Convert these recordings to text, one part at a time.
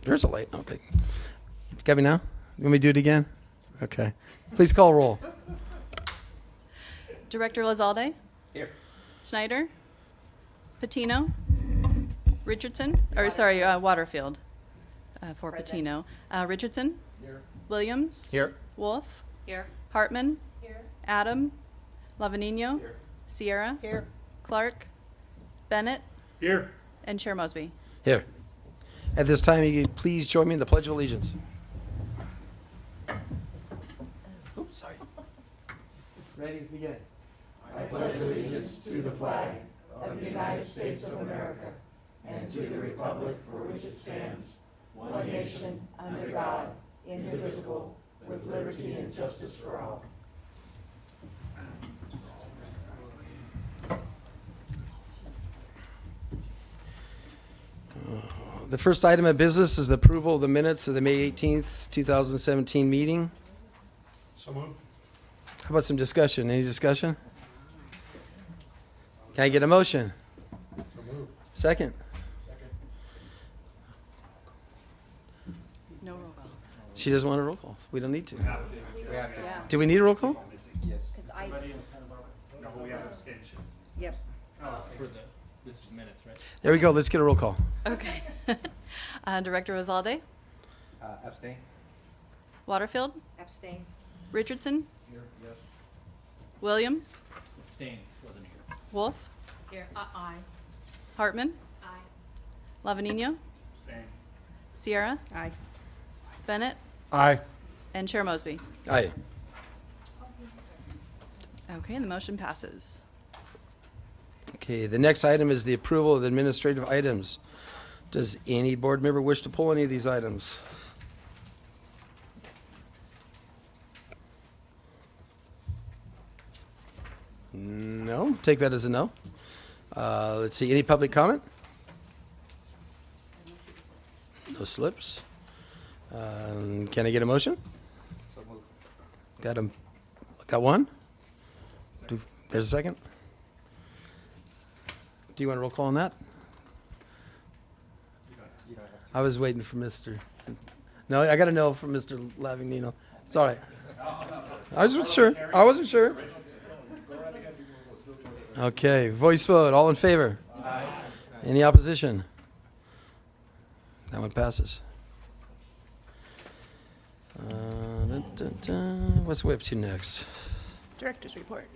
There's a light. Okay. Got me now? You want me to do it again? Okay. Please call roll. Director Lazalde? Here. Snyder? Patino? Richardson? Or sorry, Waterfield for Patino. Richardson? Here. Williams? Here. Wolf? Here. Hartman? Here. Adam? Lavanino? Here. Sierra? Here. Clark? Bennett? Here. And Chair Mosby. Here. At this time, you please join me in the Pledge of Allegiance. Oops, sorry. Ready? Begin. I pledge allegiance to the flag of the United States of America and to the republic for which it stands, one nation, under God, indivisible, with liberty and justice for all. The first item of business is the approval of the minutes of the May 18th, 2017 meeting. So moved. How about some discussion? Any discussion? Can I get a motion? So moved. Second? Second. No roll call. She doesn't want a roll call. We don't need to. We have to. Yeah. Do we need a roll call? Yes. Somebody in Santa Barbara? No, but we have abstentions. Yep. This is minutes, right? There we go. Let's get a roll call. Okay. Director Lazalde? Abstain. Waterfield? Abstain. Richardson? Here. Yes. Williams? Abstain, wasn't here. Wolf? Here. Aye. Hartman? Aye. Lavanino? Abstain. Sierra? Aye. Bennett? Aye. And Chair Mosby. Aye. Okay, and the motion passes. Okay, the next item is the approval of the administrative items. Does any board member wish to pull any of these items? No, take that as a no. Let's see, any public comment? No slips. Can I get a motion? So moved. Got one? There's a second? Do you want a roll call on that? You don't have to. I was waiting for Mr. No, I got a no from Mr. Lavignino. It's all right. I wasn't sure. Okay, voice vote. All in favor? Aye. Any opposition? That one passes. What's we up to next? Director's report.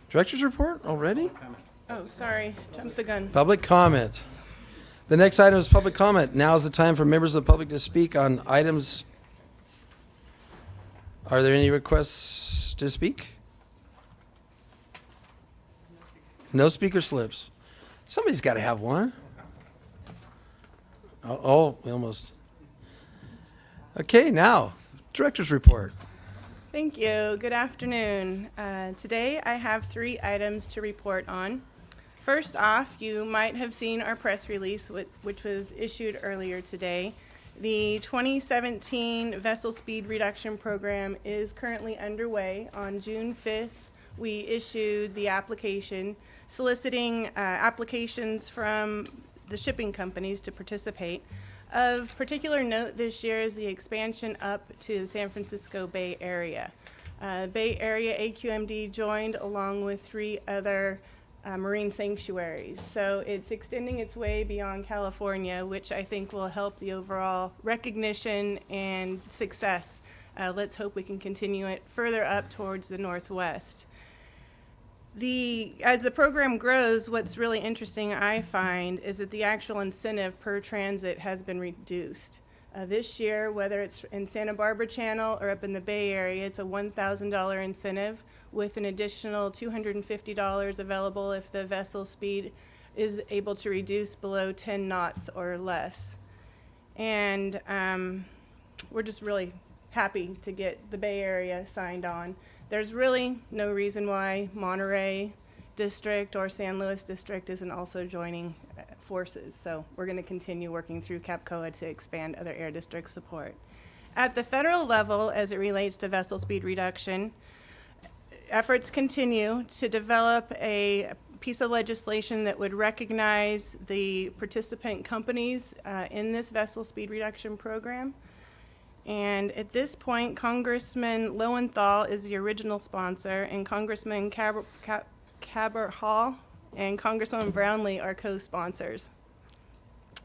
Director's report already? Oh, sorry, jumped the gun. Public comment. The next item is public comment. Now is the time for members of the public to speak on items. Are there any requests to speak? No speaker slips. Somebody's got to have one. Oh, we almost. Okay, now, director's report. Thank you. Good afternoon. Today I have 3 items to report on. First off, you might have seen our press release, which was issued earlier today. The 2017 Vessel Speed Reduction Program is currently underway. On June 5th, we issued the application soliciting applications from the shipping companies to participate. Of particular note this year is the expansion up to the San Francisco Bay Area. Bay Area AQMD joined along with 3 other marine sanctuaries. So it's extending its way beyond California, which I think will help the overall recognition and success. Let's hope we can continue it further up towards the Northwest. As the program grows, what's really interesting, I find, is that the actual incentive per transit has been reduced. This year, whether it's in Santa Barbara Channel or up in the Bay Area, it's a $1,000 incentive with an additional $250 available if the vessel speed is able to reduce below 10 knots or less. And we're just really happy to get the Bay Area signed on. There's really no reason why Monterey District or San Luis District isn't also joining forces. So we're going to continue working through CAPCOA to expand other air district support. At the federal level, as it relates to vessel speed reduction, efforts continue to develop a piece of legislation that would recognize the participant companies in this vessel speed reduction program. And at this point, Congressman Lowenthal is the original sponsor, and Congressman Cabot-Hall and Congresswoman Brownlee are co-sponsors.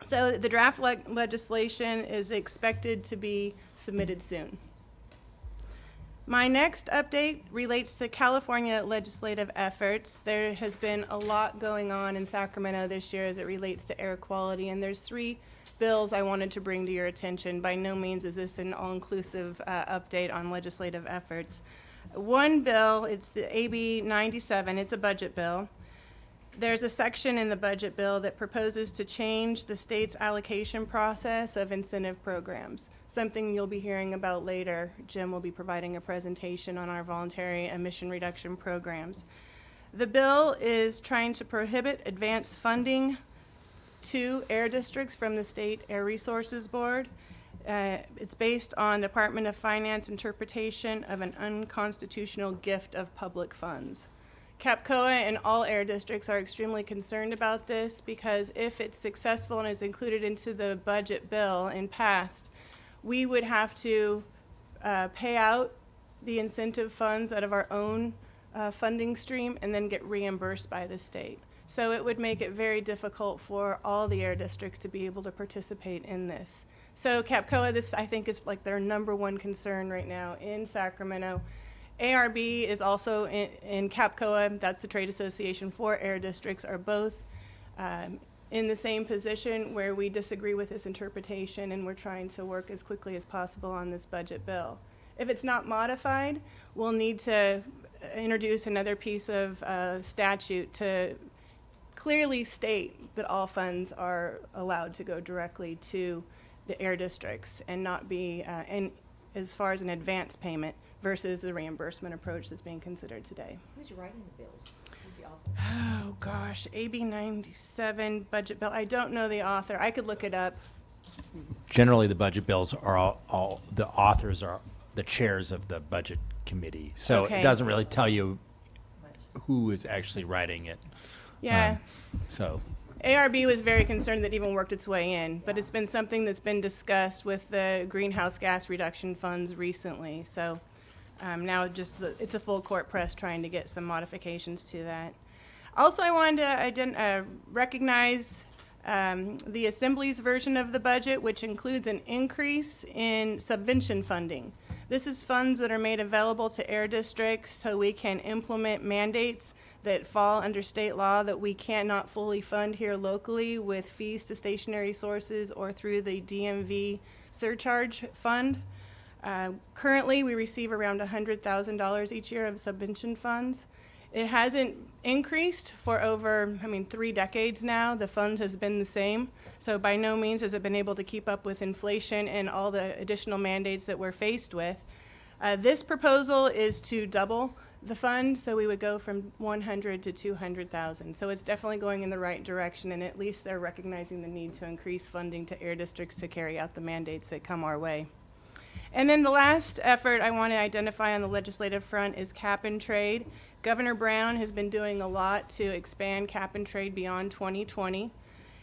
So the draft legislation is expected to be submitted soon. My next update relates to California legislative efforts. There has been a lot going on in Sacramento this year as it relates to air quality, and there's 3 bills I wanted to bring to your attention. By no means is this an all-inclusive update on legislative efforts. One bill, it's the AB 97, it's a budget bill. There's a section in the budget bill that proposes to change the state's allocation process of incentive programs, something you'll be hearing about later. Jim will be providing a presentation on our voluntary emission reduction programs. The bill is trying to prohibit advance funding to air districts from the State Air Resources Board. It's based on Department of Finance interpretation of an unconstitutional gift of public funds. CAPCOA and all air districts are extremely concerned about this because if it's successful and is included into the budget bill and passed, we would have to pay out the incentive funds out of our own funding stream and then get reimbursed by the state. So it would make it very difficult for all the air districts to be able to participate in this. So CAPCOA, this I think is like their #1 concern right now in Sacramento. ARB is also in CAPCOA, that's the trade association for air districts, are both in the same position where we disagree with this interpretation and we're trying to work as quickly as possible on this budget bill. If it's not modified, we'll need to introduce another piece of statute to clearly state that all funds are allowed to go directly to the air districts and not be, and as far as an advance payment, versus the reimbursement approach that's being considered today. Who's writing the bills? Who's the author? Oh gosh, AB 97 budget bill. I don't know the author. I could look it up. Generally, the budget bills are all the authors are the chairs of the budget committee. So Okay. it doesn't really tell you who is actually writing it. Yeah. So ARB was very concerned that it even worked its way in, but it's been something that's been discussed with the greenhouse gas reduction funds recently. So now it's a full court press trying to get some modifications to that. Also, I wanted to recognize the Assembly's version of the budget, which includes an increase in subvention funding. This is funds that are made available to air districts so we can implement mandates that fall under state law that we cannot fully fund here locally with fees to stationary sources or through the DMV surcharge fund. Currently, we receive around $100,000 each year of subvention funds. It hasn't increased for over, 3 decades now. The fund has been the same. So by no means has it been able to keep up with inflation and all the additional mandates that we're faced with. This proposal is to double the fund, so we would go from 100 to 200,000. So it's definitely going in the right direction, and at least they're recognizing the need to increase funding to air districts to carry out the mandates that come our way. And then the last effort I want to identify on the legislative front is cap and trade. Governor Brown has been doing a lot to expand cap and trade beyond 2020.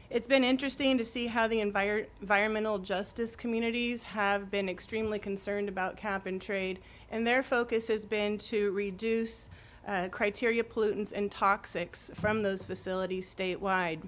It's been interesting to see how the environmental justice communities have been extremely concerned about cap and trade, and their focus has been to reduce criteria pollutants and toxics from those facilities statewide.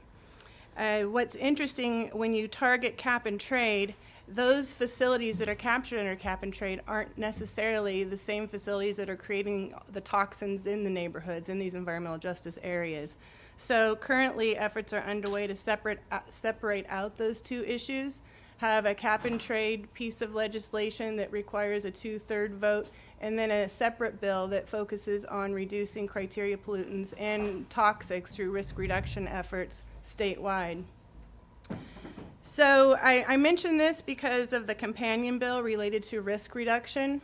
What's interesting, when you target cap and trade, those facilities that are captured under cap and trade aren't necessarily the same facilities that are creating the toxins in the neighborhoods in these environmental justice areas. So currently efforts are underway to separate out those two issues, have a cap and trade piece of legislation that requires a 2/3 vote, and then a separate bill that focuses on reducing criteria pollutants and toxics through risk reduction efforts statewide. So I mention this because of the companion bill related to risk reduction.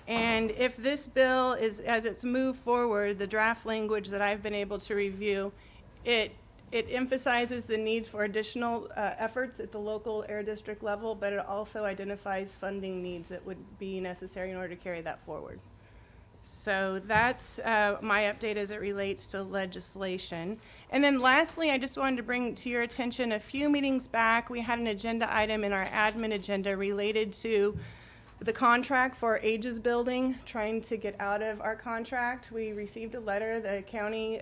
And if this bill is, as it's moved forward, the draft language that I've been able to review, it emphasizes the need for additional efforts at the local air district level, but it also identifies funding needs that would be necessary in order to carry that forward. So that's my update as it relates to legislation. And then lastly, I just wanted to bring to your attention, a few meetings back, we had an agenda item in our admin agenda related to the contract for Aegis Building, trying to get out of our contract. We received a letter, the county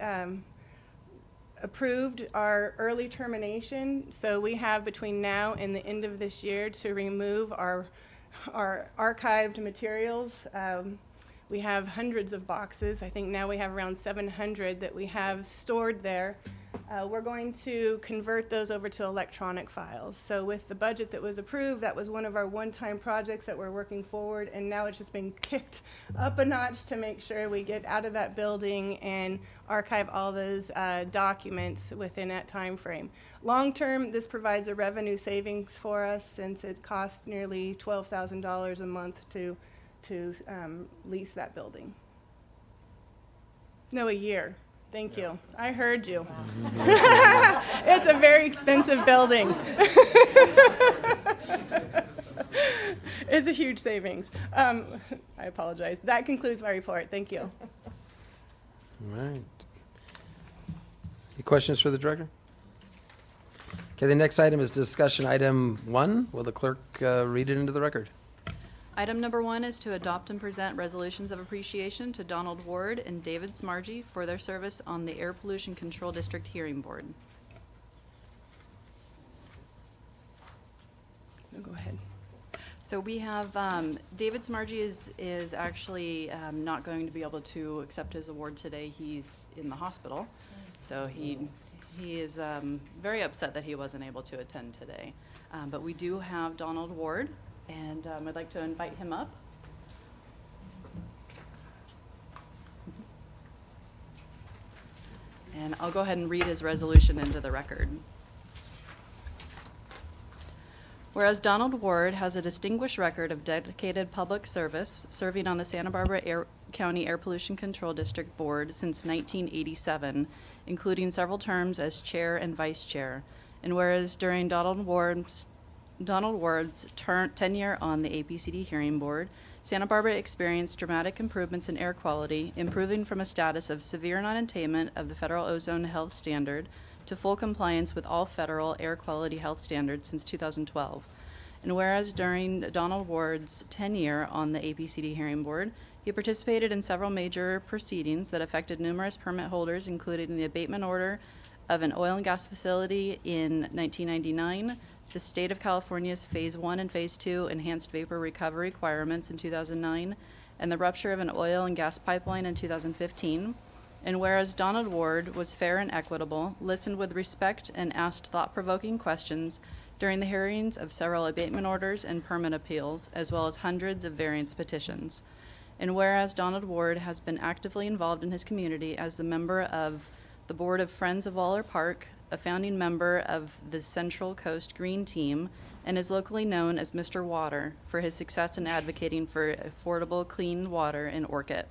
approved our early termination, so we have between now and the end of this year to remove our archived materials. We have hundreds of boxes. I think now we have around 700 that we have stored there. We're going to convert those over to electronic files. So with the budget that was approved, that was one of our one-time projects that we're working forward, and now it's just been kicked up a notch to make sure we get out of that building and archive all those documents within that time frame. Long-term, this provides a revenue savings for us, since it costs nearly $12,000 a month to lease that building. No, a year. Thank you. I heard you. It's a very expensive building. It's a huge savings. I apologize. That concludes my report. Thank you. All right. Any questions for the director? Okay, the next item is discussion item 1. Will the clerk read it into the record? Item number 1 is to adopt and present resolutions of appreciation to Donald Ward and David Smargy for their service on the Air Pollution Control District Hearing Board. No, go ahead. So we have, David Smargy is actually not going to be able to accept his award today. He's in the hospital. So he is very upset that he wasn't able to attend today. But we do have Donald Ward, and I'd like to invite him up. And I'll go ahead and read his resolution into the record. Whereas Donald Ward has a distinguished record of dedicated public service, serving on the Santa Barbara County Air Pollution Control District Board since 1987, including several terms as chair and vice chair. And whereas during Donald Ward's tenure on the APCD hearing board, Santa Barbara experienced dramatic improvements in air quality, improving from a status of severe non-attainment of the federal ozone health standard to full compliance with all federal air quality health standards since 2012. And whereas during Donald Ward's tenure on the APCD hearing board, he participated in several major proceedings that affected numerous permit holders, including the abatement order of an oil and gas facility in 1999, the state of California's Phase 1 and Phase 2 enhanced vapor recovery requirements in 2009, and the rupture of an oil and gas pipeline in 2015. And whereas Donald Ward was fair and equitable, listened with respect, and asked thought-provoking questions during the hearings of several abatement orders and permit appeals, as well as hundreds of variance petitions. And whereas Donald Ward has been actively involved in his community as a member of the Board of Friends of Waller Park, a founding member of the Central Coast Green Team, and is locally known as Mr. Water for his success in advocating for affordable, clean water in Orcutt.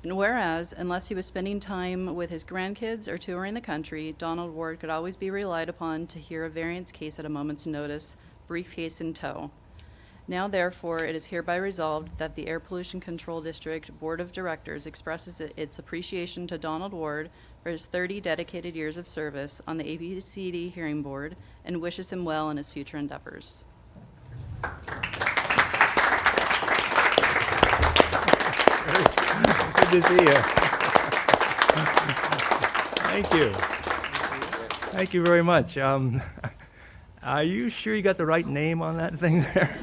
And whereas, unless he was spending time with his grandkids or touring the country, Donald Ward could always be relied upon to hear a variance case at a moment's notice, briefcase in tow. Now, therefore, it is hereby resolved that the Air Pollution Control District Board of Directors expresses its appreciation to Donald Ward for his 30 dedicated years of service on the APCD hearing board and wishes him well in his future endeavors. Good to see you. Thank you. Thank you very much. Are you sure you got the right name on that thing there?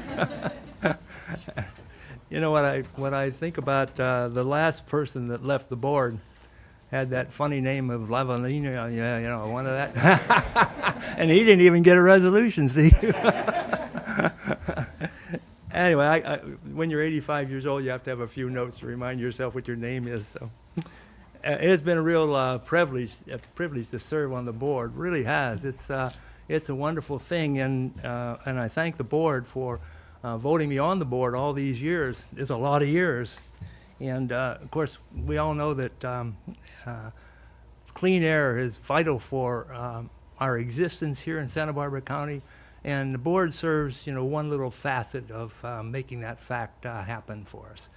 You know, what I think about the last person that left the board had that funny name of Lavalina, yeah, you know, one of that. And he didn't even get a resolution, see? Anyway, when you're 85 years old, you have to have a few notes to remind yourself what your name is. So, it has been a real privilege to serve on the board. Really has. It's a wonderful thing, and I thank the board for voting me on the board all these years. It's a lot of years, and of course, we all know that clean air is vital for our existence here in Santa Barbara County. And the board serves, you know, one little facet of making that fact happen for us.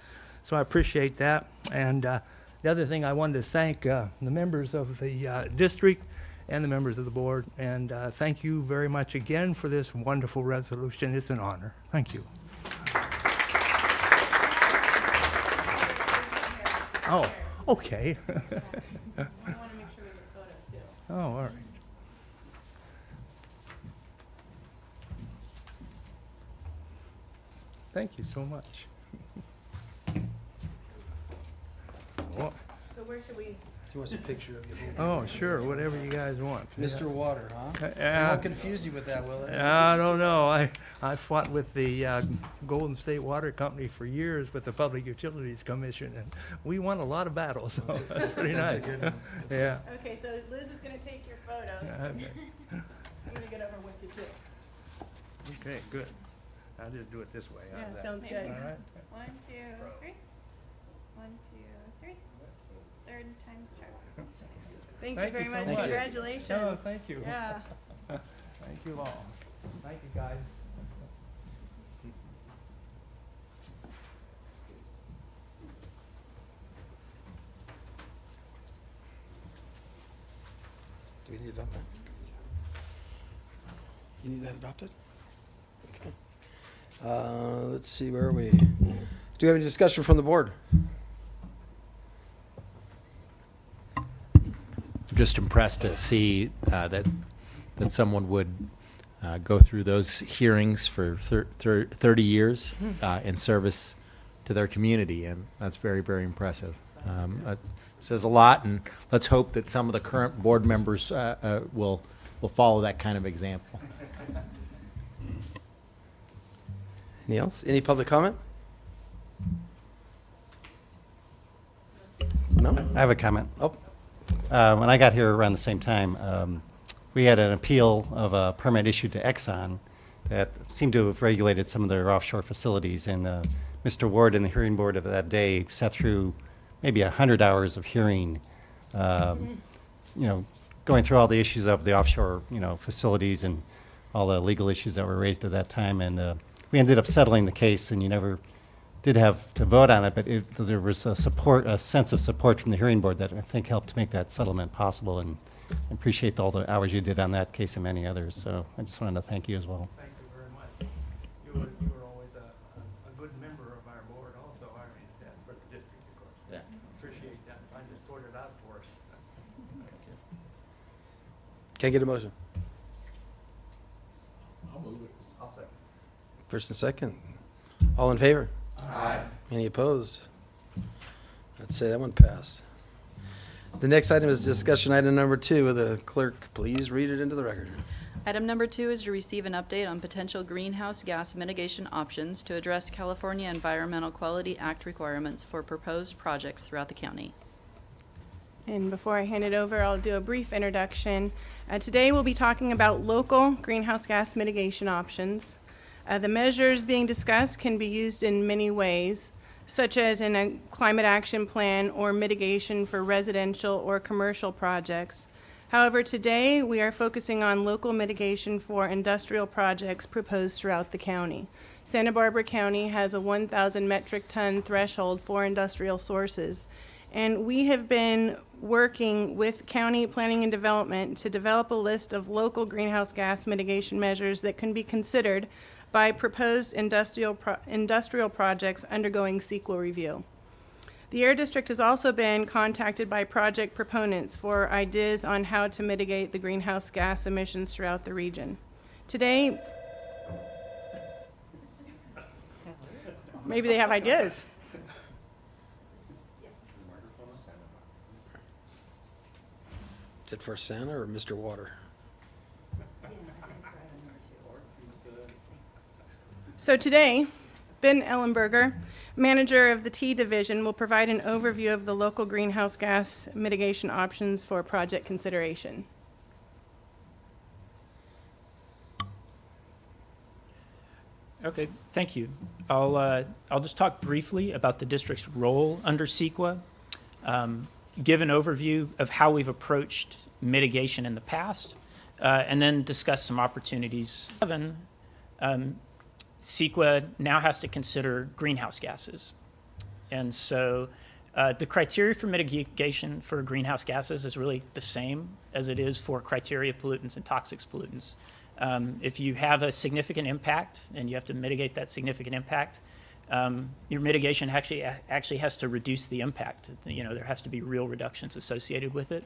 So I appreciate that. And the other thing, I wanted to thank the members of the district and the members of the board. And thank you very much again for this wonderful resolution. It's an honor. Thank you. Oh, okay. I want to make sure we have a photo too. Oh, all right. Thank you so much. Oh, So where should we? He wants a picture of you. oh, sure, whatever you guys want. Mr. Water, huh? He Yeah. won't confuse you with that, will it? I don't know. I fought with the Golden State Water Company for years with the Public Utilities Commission, and we won a lot of battles, so that's pretty nice. That's a good one. Yeah. Okay, so Liz is going to take your photo. I'm going to get over with you too. Okay, good. I'll just do it this way. How's Yeah, that? sounds good. All right. 1, 2, 3. 1, 2, 3. Third time's charm. Thank you Thank very you so much. much. Congratulations. Oh, thank you. Yeah. Thank you all. Thank you, guys. Do we need to adopt that? You need that adopted? Okay. Let's see, where are we? Do we have any discussion from the board? I'm just impressed to see that someone would go through those hearings for 30 years in service to their community, and that's very, very impressive. That says a lot, and let's hope that some of the current board members will follow that kind of example. Any else? Any public comment? No? I have a comment. Oh, When I got here around the same time, we had an appeal of a permit issued to Exxon that seemed to have regulated some of their offshore facilities. And Mr. Ward and the hearing board of that day sat through maybe 100 hours of hearing, going through all the issues of the offshore, facilities and all the legal issues that were raised at that time. And we ended up settling the case, and you never did have to vote on it, but there was a sense of support from the hearing board that I think helped to make that settlement possible, and I appreciate all the hours you did on that case and many others. So I just wanted to thank you as well. Thank you very much. You were always a good member of our board also, I mean, for the district, of course. Yeah. Appreciate that. I just sorted it out for us. can I get a motion? I'll second. First and second. All in favor? Aye. Any opposed? I'd say that one passed. The next item is discussion item number 2. Will the clerk please read it into the record? Item number 2 is to receive an update on potential greenhouse gas mitigation options to address California Environmental Quality Act requirements for proposed projects throughout the county. And before I hand it over, I'll do a brief introduction. Today we'll be talking about local greenhouse gas mitigation options. The measures being discussed can be used in many ways, such as in a climate action plan or mitigation for residential or commercial projects. However, today we are focusing on local mitigation for industrial projects proposed throughout the county. Santa Barbara County has a 1,000 metric ton threshold for industrial sources, and we have been working with County Planning and Development to develop a list of local greenhouse gas mitigation measures that can be considered by proposed industrial projects undergoing CEQA review. The Air District has also been contacted by project proponents for ideas on how to mitigate the greenhouse gas emissions throughout the region. Today, maybe they have ideas. Is it for Santa or Mr. Water? So today, Ben Ellenberger, manager of the T Division, will provide an overview of the local greenhouse gas mitigation options for project consideration. Okay, thank you. I'll just talk briefly about the district's role under CEQA, give an overview of how we've approached mitigation in the past, and then discuss some opportunities. CEQA now has to consider greenhouse gases. And so the criteria for mitigation for greenhouse gases is really the same as it is for criteria pollutants and toxic pollutants. If you have a significant impact and you have to mitigate that significant impact, your mitigation actually has to reduce the impact. There has to be real reductions associated with it.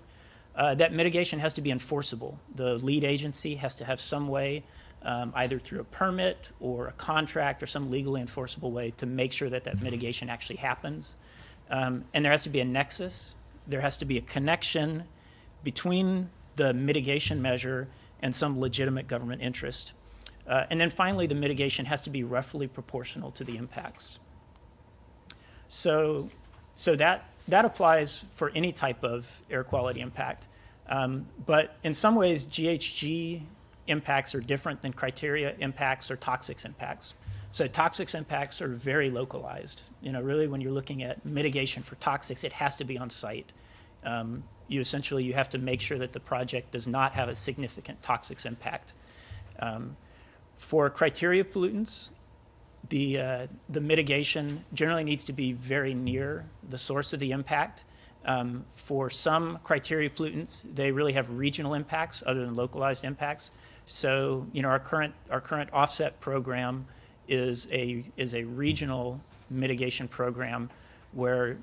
That mitigation has to be enforceable. The lead agency has to have some way, either through a permit or a contract or some legally enforceable way, to make sure that that mitigation actually happens. And there has to be a nexus. There has to be a connection between the mitigation measure and some legitimate government interest. And then finally, the mitigation has to be roughly proportional to the impacts. So that applies for any type of air quality impact. But in some ways, GHG impacts are different than criteria impacts or toxics impacts. So toxics impacts are very localized. Really, when you're looking at mitigation for toxics, it has to be on site. You have to make sure that the project does not have a significant toxics impact. For criteria pollutants, the mitigation generally needs to be very near the source of the impact. For some criteria pollutants, they really have regional impacts other than localized impacts. So, our current offset program is a regional mitigation program where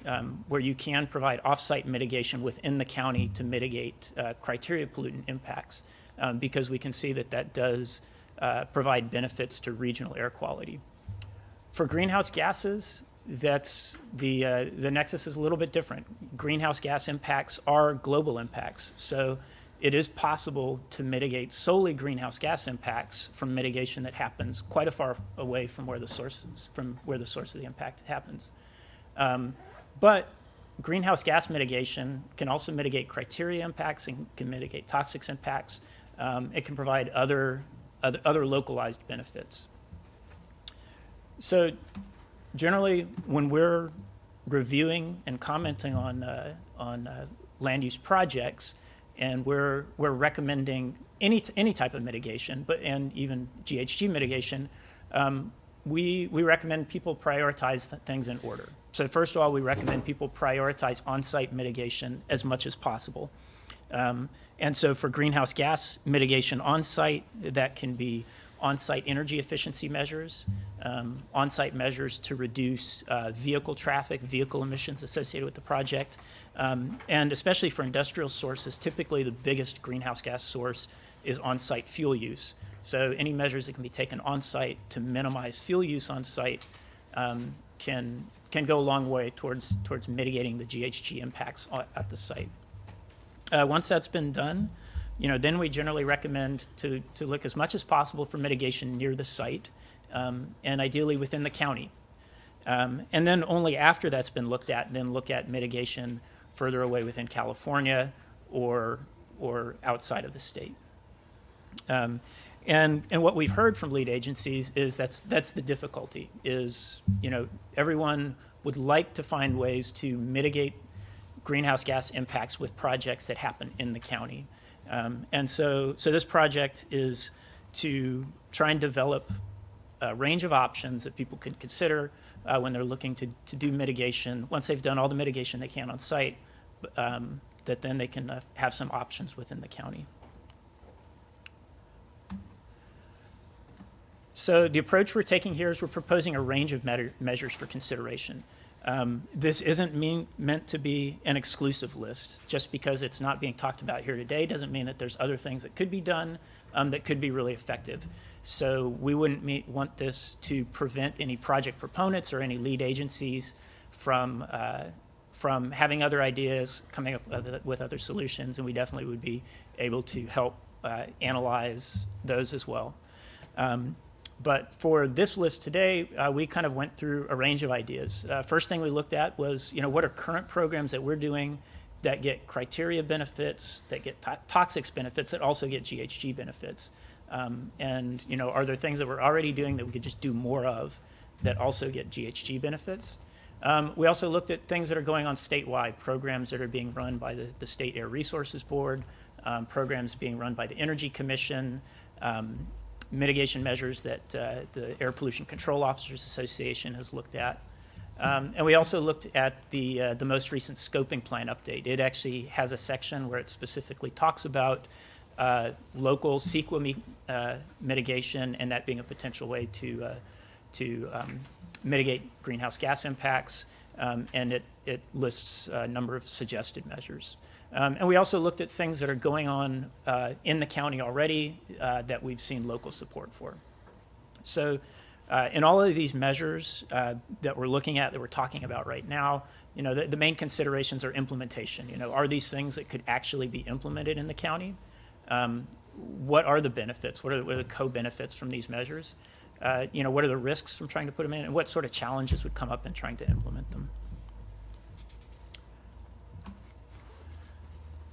you can provide off-site mitigation within the county to mitigate criteria pollutant impacts, because we can see that does provide benefits to regional air quality. For greenhouse gases, that's the nexus is a little bit different. Greenhouse gas impacts are global impacts, so it is possible to mitigate solely greenhouse gas impacts from mitigation that happens quite a far away from where the source of the impact happens. But greenhouse gas mitigation can also mitigate criteria impacts and can mitigate toxics impacts. It can provide other localized benefits. So generally, when we're reviewing and commenting on land use projects, and we're recommending any type of mitigation, and even GHG mitigation, we recommend people prioritize things in order. So first of all, we recommend people prioritize on-site mitigation as much as possible. And so for greenhouse gas mitigation on-site, that can be on-site energy efficiency measures, on-site measures to reduce vehicle traffic, vehicle emissions associated with the project, and especially for industrial sources, typically the biggest greenhouse gas source is on-site fuel use. So any measures that can be taken on-site to minimize fuel use on-site can go a long way towards mitigating the GHG impacts at the site. Once that's been done, then we generally recommend to look as much as possible for mitigation near the site, and ideally within the county. And then only after that's been looked at, then look at mitigation further away within California or outside of the state. And what we've heard from lead agencies is that's the difficulty, is everyone would like to find ways to mitigate greenhouse gas impacts with projects that happen in the county. And so this project is to try and develop a range of options that people could consider when they're looking to do mitigation. Once they've done all the mitigation they can on site, that then they can have some options within the county. So the approach we're taking here is we're proposing a range of measures for consideration. This isn't meant to be an exclusive list. Just because it's not being talked about here today doesn't mean that there's other things that could be done that could be really effective. So we wouldn't want this to prevent any project proponents or any lead agencies from having other ideas, coming up with other solutions, and we definitely would be able to help analyze those as well. But for this list today, we kind of went through a range of ideas. First thing we looked at was, what are current programs that we're doing that get criteria benefits, that get toxics benefits, that also get GHG benefits? And, are there things that we're already doing that we could just do more of that also get GHG benefits? We also looked at things that are going on statewide, programs that are being run by the State Air Resources Board, programs being run by the Energy Commission, mitigation measures that the Air Pollution Control Officers Association has looked at. And we also looked at the most recent scoping plan update. It actually has a section where it specifically talks about local CEQA mitigation, and that being a potential way to mitigate greenhouse gas impacts, and it lists a number of suggested measures. And we also looked at things that are going on in the county already that we've seen local support for. So in all of these measures that we're looking at, that we're talking about right now, the main considerations are implementation. Are these things that could actually be implemented in the county? What are the benefits? What are the co-benefits from these measures? What are the risks from trying to put them in? And what sort of challenges would come up in trying to implement them?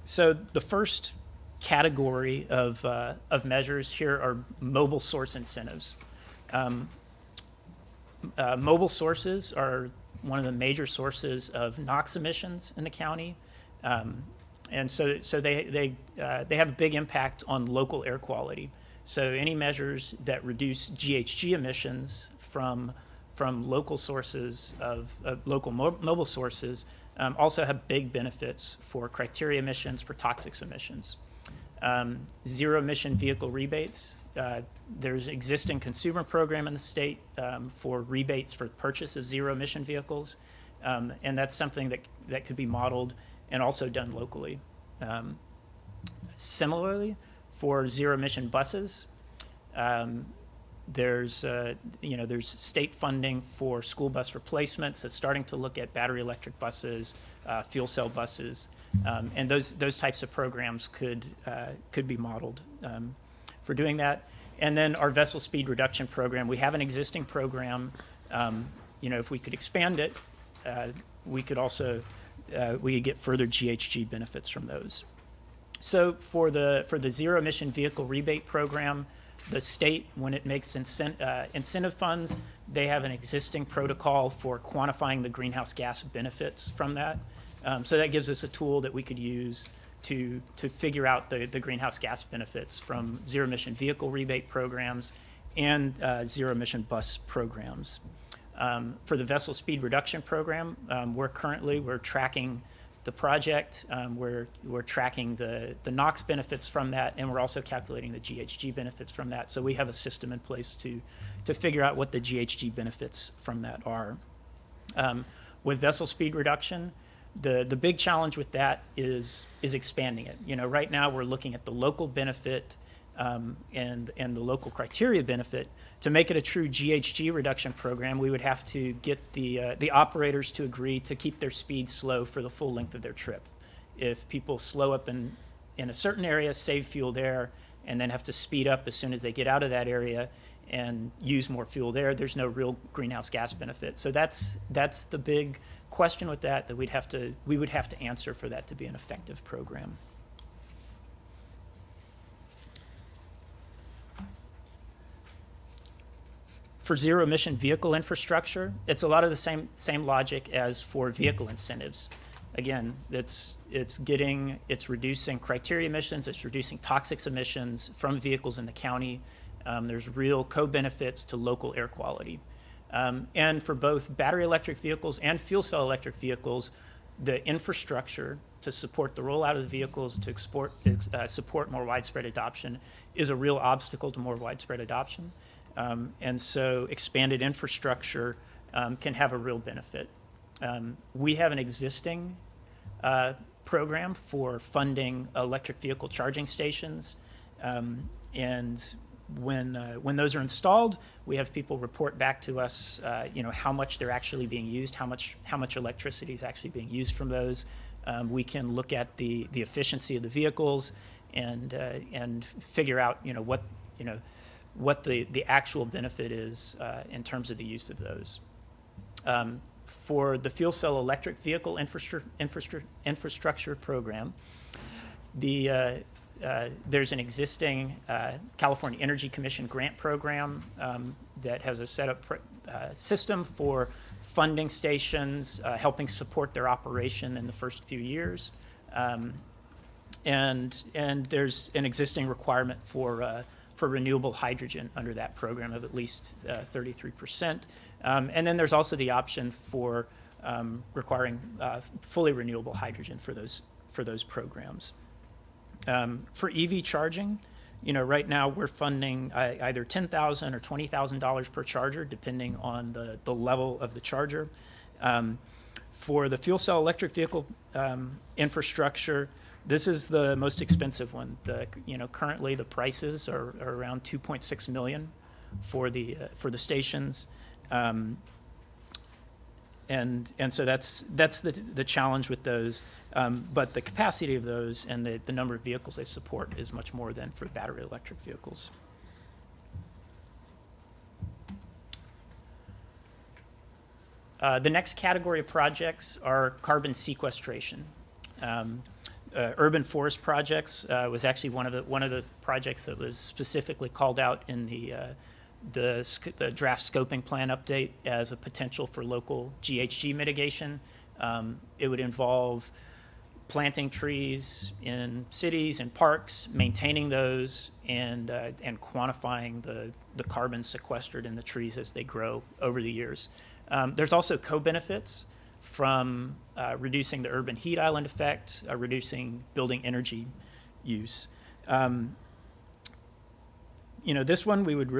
So the first category of measures here are mobile source incentives. Mobile sources are one of the major sources of NOx emissions in the county. And so they have a big impact on local air quality. So any measures that reduce GHG emissions from local sources of local mobile sources also have big benefits for criteria emissions, for toxics emissions. Zero emission vehicle rebates. There's an existing consumer program in the state for rebates for purchase of zero emission vehicles. And that's something that could be modeled and also done locally. Similarly, for zero emission buses, there's state funding for school bus replacements that's starting to look at battery electric buses, fuel cell buses, and those types of programs could be modeled for doing that. And then our vessel speed reduction program, we have an existing program. If we could expand it, we could also we could get further GHG benefits from those. So for the zero emission vehicle rebate program, the state, when it makes incentive funds, they have an existing protocol for quantifying the greenhouse gas benefits from that. So that gives us a tool that we could use to figure out the greenhouse gas benefits from zero emission vehicle rebate programs and zero emission bus programs. For the vessel speed reduction program, we're tracking the project, we're tracking the NOx benefits from that, and we're also calculating the GHG benefits from that. So we have a system in place to figure out what the GHG benefits from that are. With vessel speed reduction, the big challenge with that is expanding it. Right now we're looking at the local benefit and the local criteria benefit. To make it a true GHG reduction program, we would have to get the operators to agree to keep their speed slow for the full length of their trip. If people slow up in a certain area, save fuel there, and then have to speed up as soon as they get out of that area and use more fuel there, there's no real greenhouse gas benefit. So that's the big question with that we would have to answer for that to be an effective program. For zero emission vehicle infrastructure, it's a lot of the same logic as for vehicle incentives. Again, it's reducing criteria emissions, it's reducing toxics emissions from vehicles in the county. There's real co-benefits to local air quality. And for both battery electric vehicles and fuel cell electric vehicles, the infrastructure to support the rollout of the vehicles, to support more widespread adoption, is a real obstacle to more widespread adoption. And so expanded infrastructure can have a real benefit. We have an existing program for funding electric vehicle charging stations. And when those are installed, we have people report back to us, how much they're actually being used, how much electricity is actually being used from those. We can look at the efficiency of the vehicles and figure out, what the actual benefit is in terms of the use of those. For the fuel cell electric vehicle infrastructure program, there's an existing California Energy Commission grant program that has a set up system for funding stations, helping support their operation in the first few years. And there's an existing requirement for for renewable hydrogen under that program of at least 33%. And then there's also the option for requiring fully renewable hydrogen for those programs. For EV charging, right now we're funding either $10,000 or $20,000 per charger, depending on the level of the charger. For the fuel cell electric vehicle infrastructure, this is the most expensive one. Currently the prices are around $2.6 million for the stations. And so that's the challenge with those. But the capacity of those and the number of vehicles they support is much more than for battery electric vehicles. The next category of projects are carbon sequestration. Urban forest projects was actually one of the projects that was specifically called out in the draft scoping plan update as a potential for local GHG mitigation. It would involve planting trees in cities and parks, maintaining those, and quantifying the carbon sequestered in the trees as they grow over the years. There's also co-benefits from reducing the urban heat island effect, reducing building energy use. This one we would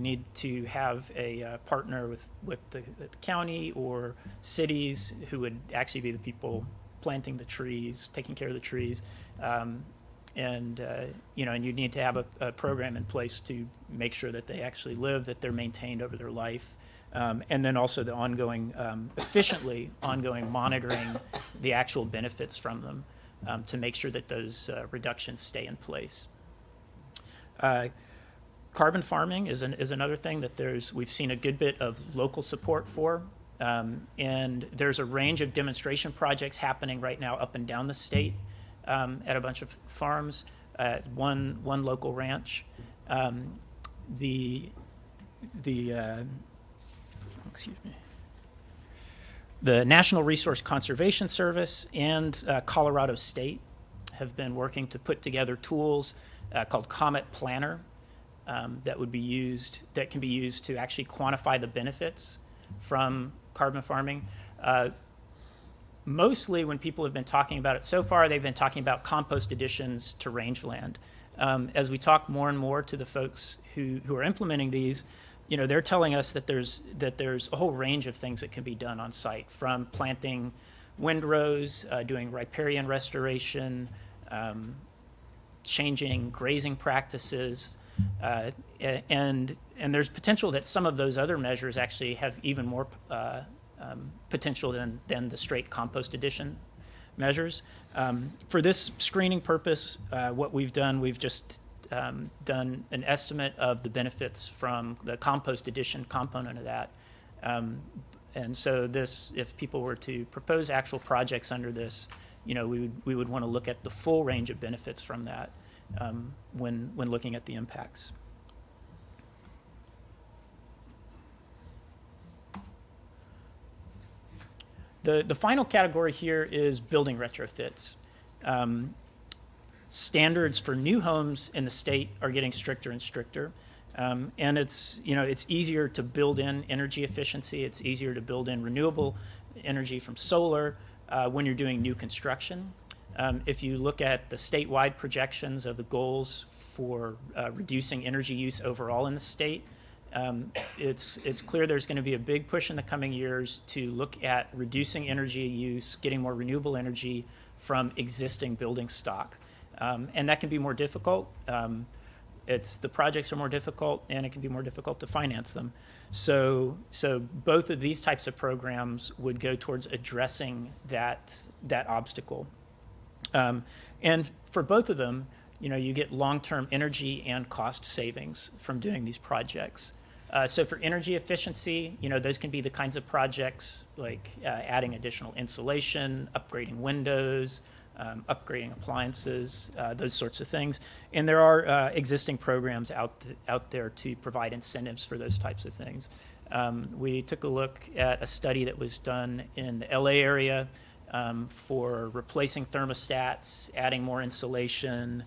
need to have a partner with the county or cities who would actually be the people planting the trees, taking care of the trees, and you need to have a program in place to make sure that they actually live, that they're maintained over their life. And then also the efficiently ongoing monitoring the actual benefits from them to make sure that those reductions stay in place. Carbon farming is another thing that we've seen a good bit of local support for. And there's a range of demonstration projects happening right now up and down the state at a bunch of farms, at one local ranch. The National Resource Conservation Service and Colorado State have been working to put together tools called Comet Planner that can be used to actually quantify the benefits from carbon farming. Mostly when people have been talking about it so far, they've been talking about compost additions to rangeland. As we talk more and more to the folks who are implementing these, they're telling us that there's a whole range of things that can be done on site, from planting windrows, doing riparian restoration, changing grazing practices, and there's potential that some of those other measures actually have even more potential than the straight compost addition measures. For this screening purpose, what we've done, we've just done an estimate of the benefits from the compost addition component of that. And so if people were to propose actual projects under this, we would want to look at the full range of benefits from that when looking at the impacts. The final category here is building retrofits. Standards for new homes in the state are getting stricter and stricter. And it's easier to build in energy efficiency. It's easier to build in renewable energy from solar when you're doing new construction. If you look at the statewide projections of the goals for reducing energy use overall in the state, it's clear there's going to be a big push in the coming years to look at reducing energy use, getting more renewable energy from existing building stock. And that can be more difficult. The projects are more difficult, and it can be more difficult to finance them. So both of these types of programs would go towards addressing that obstacle. And for both of them, you get long-term energy and cost savings from doing these projects. So for energy efficiency, those can be the kinds of projects like adding additional insulation, upgrading windows, upgrading appliances, those sorts of things. And there are existing programs out there to provide incentives for those types of things. We took a look at a study that was done in the LA area for replacing thermostats, adding more insulation,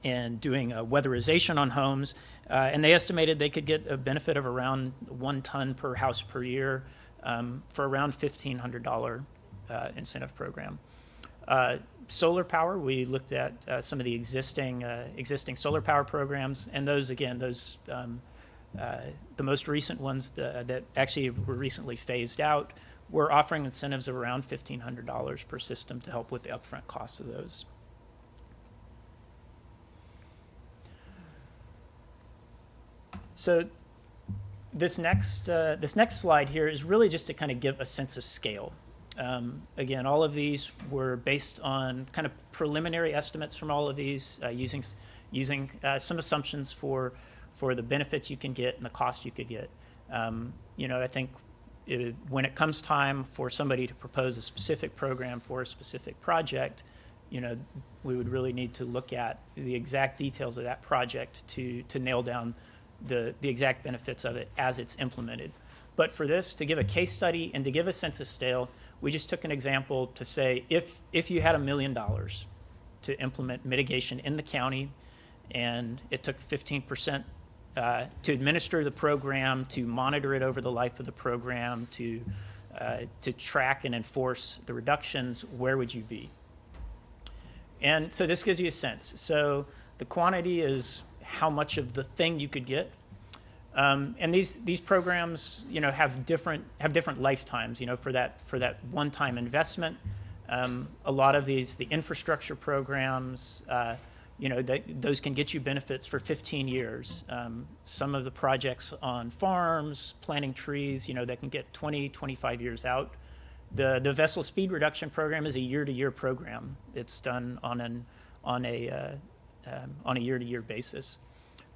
and doing a weatherization on homes. And they estimated they could get a benefit of around 1 ton per house per year for around $1,500 incentive program. Solar power, we looked at some of the existing solar power programs, and those, again, the most recent ones that actually were recently phased out were offering incentives of around $1,500 per system to help with the upfront costs of those. So this next slide here is really just to kind of give a sense of scale. Again, all of these were based on kind of preliminary estimates from all of these, using some assumptions for the benefits you can get and the cost you could get. I think when it comes time for somebody to propose a specific program for a specific project, we would really need to look at the exact details of that project to nail down the exact benefits of it as it's implemented. But for this, to give a case study and to give a sense of scale, we just took an example to say if you had $1 million to implement mitigation in the county, and it took 15% to administer the program, to monitor it over the life of the program, to track and enforce the reductions, where would you be? And so this gives you a sense. So the quantity is how much of the thing you could get. And these programs, have different lifetimes. For that one-time investment, a lot of the infrastructure programs, those can get you benefits for 15 years. Some of the projects on farms, planting trees, that can get 20, 25 years out. The vessel speed reduction program is a year-to-year program. It's done on a year-to-year basis.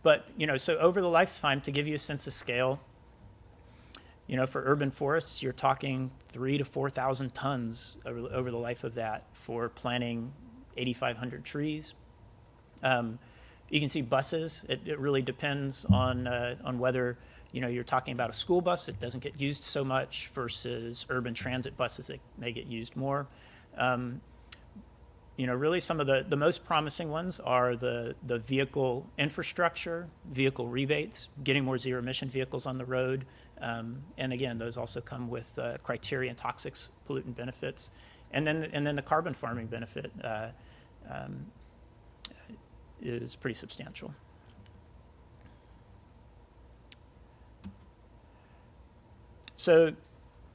But, so over the lifetime, to give you a sense of scale, for urban forests, you're talking 3,000 to 4,000 tons over the life of that for planting 8,500 trees. You can see buses. It really depends on whether, you're talking about a school bus that doesn't get used so much versus urban transit buses that may get used more. Really some of the most promising ones are the vehicle infrastructure, vehicle rebates, getting more zero emission vehicles on the road. And again, those also come with criteria and toxic pollutant benefits. And then the carbon farming benefit is pretty substantial. So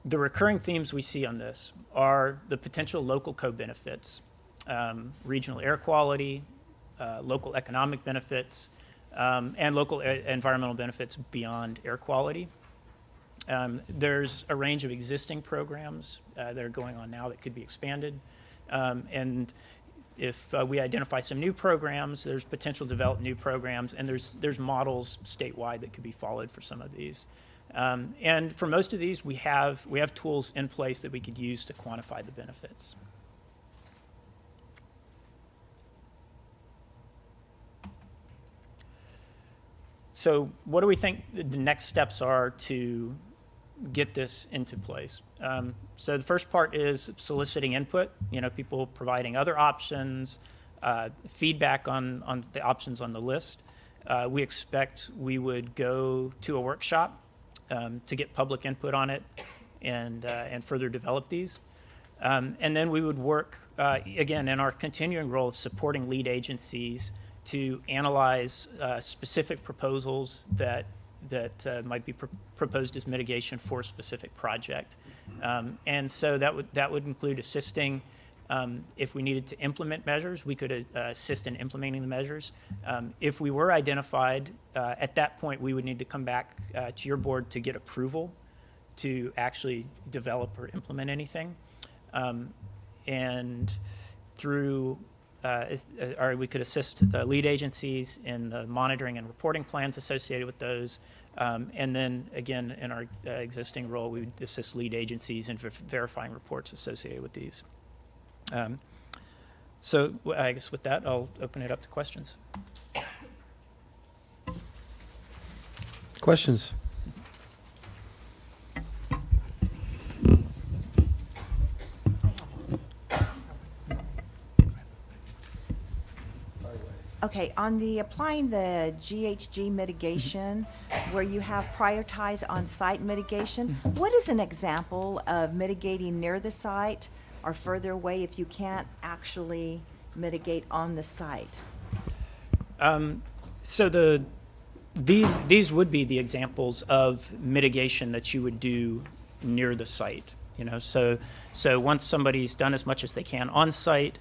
the recurring themes we see on this are the potential local co-benefits. Regional air quality, local economic benefits, and local environmental benefits beyond air quality. There's a range of existing programs that are going on now that could be expanded. And if we identify some new programs, there's potential to develop new programs, and there's models statewide that could be followed for some of these. And for most of these, we have tools in place that we could use to quantify the benefits. So what do we think the next steps are to get this into place? So the first part is soliciting input, people providing other options, feedback on the options on the list. We expect we would go to a workshop to get public input on it and further develop these. And then we would work, again, in our continuing role of supporting lead agencies to analyze specific proposals that might be proposed as mitigation for a specific project. And so that would include assisting if we needed to implement measures, we could assist in implementing the measures. If we were identified, at that point we would need to come back to your board to get approval to actually develop or implement anything. And through or we could assist the lead agencies in the monitoring and reporting plans associated with those. And then, again, in our existing role, we would assist lead agencies in verifying reports associated with these. So I guess with that, I'll open it up to questions. Questions? Okay, on the applying the GHG mitigation, where you have prioritized on-site mitigation, what is an example of mitigating near the site or further away if you can't actually mitigate on the site? So these would be the examples of mitigation that you would do near the site. So once somebody's done as much as they can on site,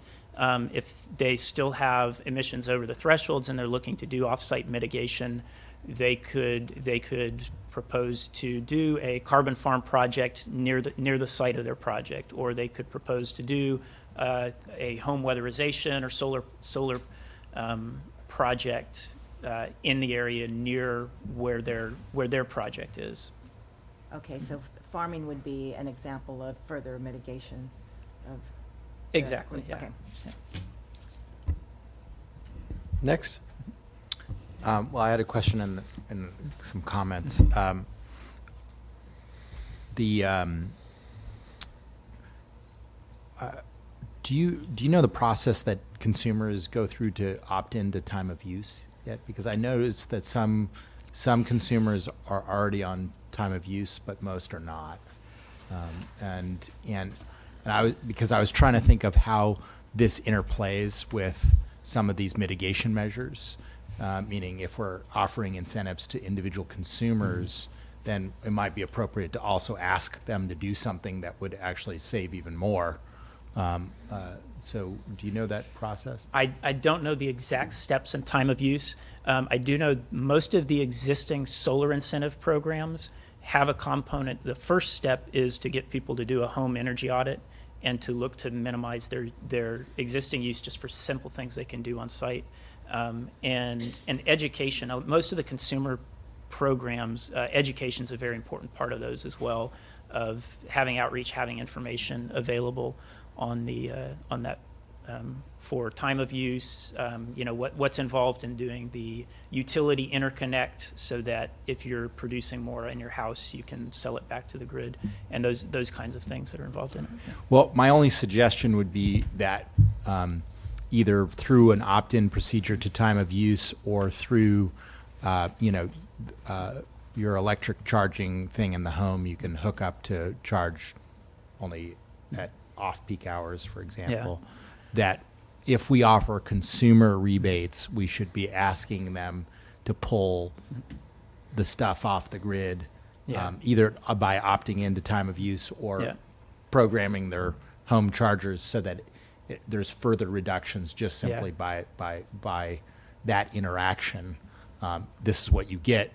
if they still have emissions over the thresholds and they're looking to do off-site mitigation, they could propose to do a carbon farm project near the site of their project, or they could propose to do a home weatherization or solar project in the area near where their project is. Okay, so farming would be an example of further mitigation of. Exactly. Yeah. Okay. Next. Well, I had a question and some comments. Do you know the process that consumers go through to opt into time of use yet? Because I noticed that some consumers are already on time of use, but most are not. Because I was trying to think of how this interplays with some of these mitigation measures, meaning if we're offering incentives to individual consumers, then it might be appropriate to also ask them to do something that would actually save even more. So do you know that process? I don't know the exact steps and time of use. I do know most of the existing solar incentive programs have a component. The first step is to get people to do a home energy audit and to look to minimize their existing use just for simple things they can do on site. And education, most of the consumer programs, education is a very important part of those as well, of having outreach, having information available on that for time of use, what's involved in doing the utility interconnect so that if you're producing more in your house, you can sell it back to the grid, and those kinds of things that are involved in it. Well, my only suggestion would be that either through an opt-in procedure to time of use or through, your electric charging thing in the home, you can hook up to charge only at off-peak hours, for example. Yeah. That if we offer consumer rebates, we should be asking them to pull the stuff off the grid, Yeah. either by opting into time of use or Yeah. programming their home chargers so that there's further reductions just Yeah. simply by that interaction. This is what you get,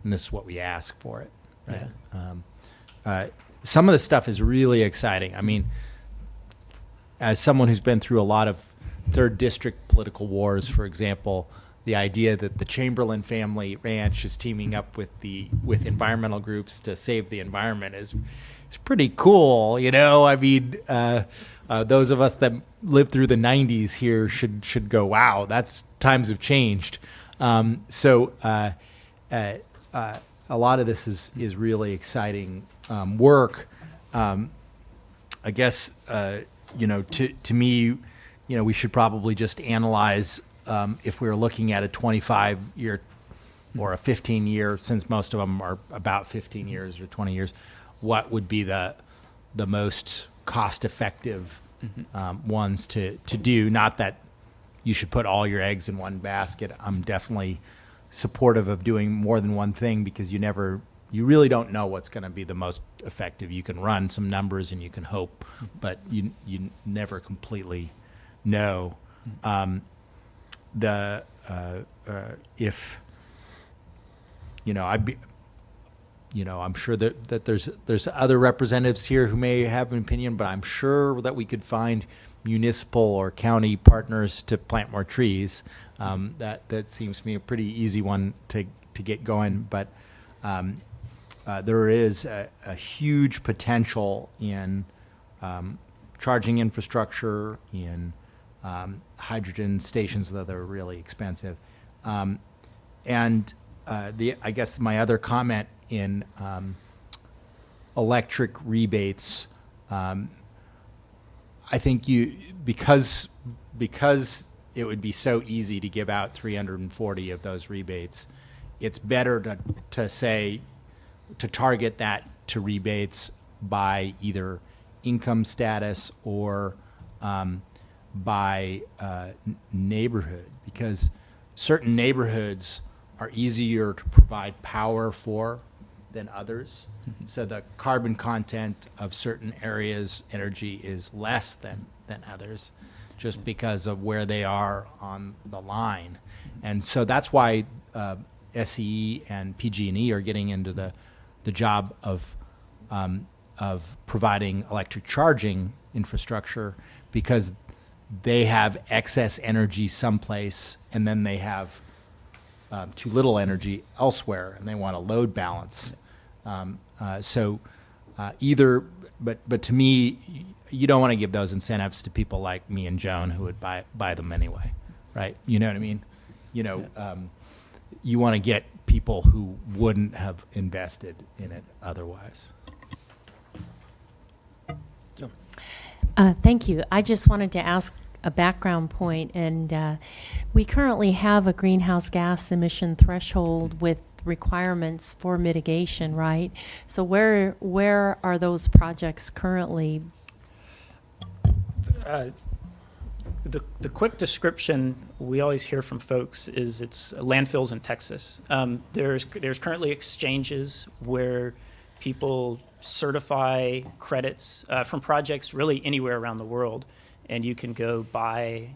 and this is what we ask for it. Right? Some of the stuff is really exciting. I mean, as someone who's been through a lot of third district political wars, for example, the idea that the Chamberlain family ranch is teaming up with environmental groups to save the environment is pretty cool. I mean, those of us that lived through the 90s here should go, wow, times have changed. So a lot of this is really exciting work. I guess to me, we should probably just analyze if we were looking at a 25-year or a 15-year, since most of them are about 15 years or 20 years, what would be the most cost-effective ones to do? Not that you should put all your eggs in one basket. I'm definitely supportive of doing more than one thing because you really don't know what's going to be the most effective. You can run some numbers and you can hope, but you never completely know. I'm sure that there's other representatives here who may have an opinion, but I'm sure that we could find municipal or county partners to plant more trees. That seems to me a pretty easy one to get going, but there is a huge potential in charging infrastructure, in hydrogen stations, though they're really expensive. I guess my other comment in electric rebates, I think because it would be so easy to give out 340 of those rebates. It's better to say, to target that to rebates by either income status or by neighborhood, because certain neighborhoods are easier to provide power for than others. So the carbon content of certain areas' energy is less than others, just because of where they are on the line. And so that's why SCE and PG&E are getting into the job of providing electric charging infrastructure, because they have excess energy someplace, and then they have too little energy elsewhere, and they want a load balance. But to me, you don't want to give those incentives to people like me and Joan who would buy them anyway, right? You know what I mean? You want to get people who wouldn't have invested in it otherwise. Thank you. I just wanted to ask a background point, and we currently have a greenhouse gas emission threshold with requirements for mitigation, right? So where are those projects currently? The quick description we always hear from folks is it's landfills in Texas. There's currently exchanges where people certify credits from projects really anywhere around the world, and you can go buy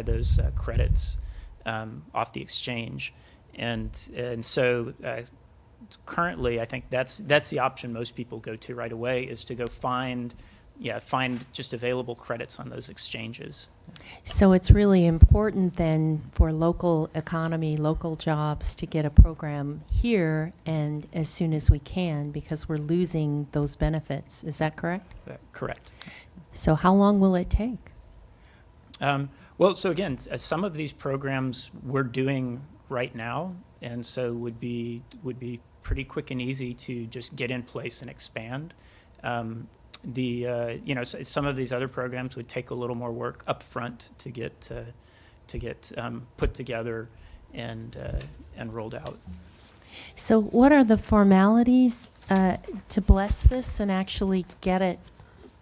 those credits off the exchange. And so currently, I think that's the option most people go to right away, is to go find just available credits on those exchanges. So it's really important then for local economy, local jobs to get a program here and as soon as we can, because we're losing those benefits. Is that correct? Correct. So how long will it take? Well, so again, some of these programs we're doing right now, and so would be pretty quick and easy to just get in place and expand. Some of these other programs would take a little more work up front to get put together and rolled out. So what are the formalities to bless this and actually get it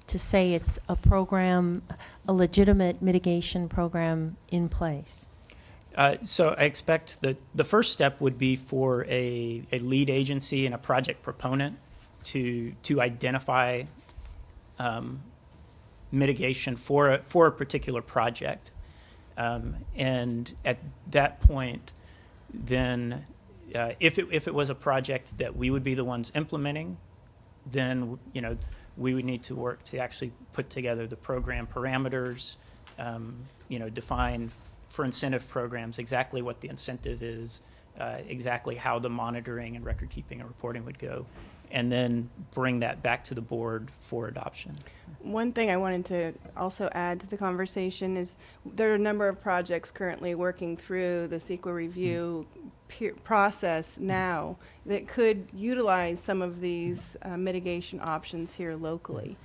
to say it's a program, a legitimate mitigation program in place? So I expect that the first step would be for a lead agency and a project proponent to identify mitigation for a particular project, and at that point, then if it was a project that we would be the ones implementing, then we would need to work to actually put together the program parameters, define for incentive programs exactly what the incentive is, exactly how the monitoring and record keeping and reporting would go, and then bring that back to the board for adoption. One thing I wanted to also add to the conversation is there are a number of projects currently working through the CEQA review process now that could utilize some of these mitigation options here locally.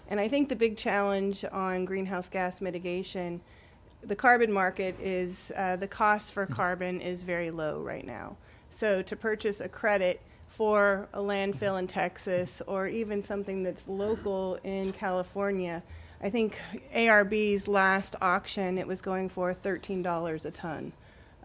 And I think the big challenge on greenhouse gas mitigation, the carbon market is, the cost for carbon is very low right now. So to purchase a credit for a landfill in Texas or even something that's local in California, I think ARB's last auction, it was going for $13 a ton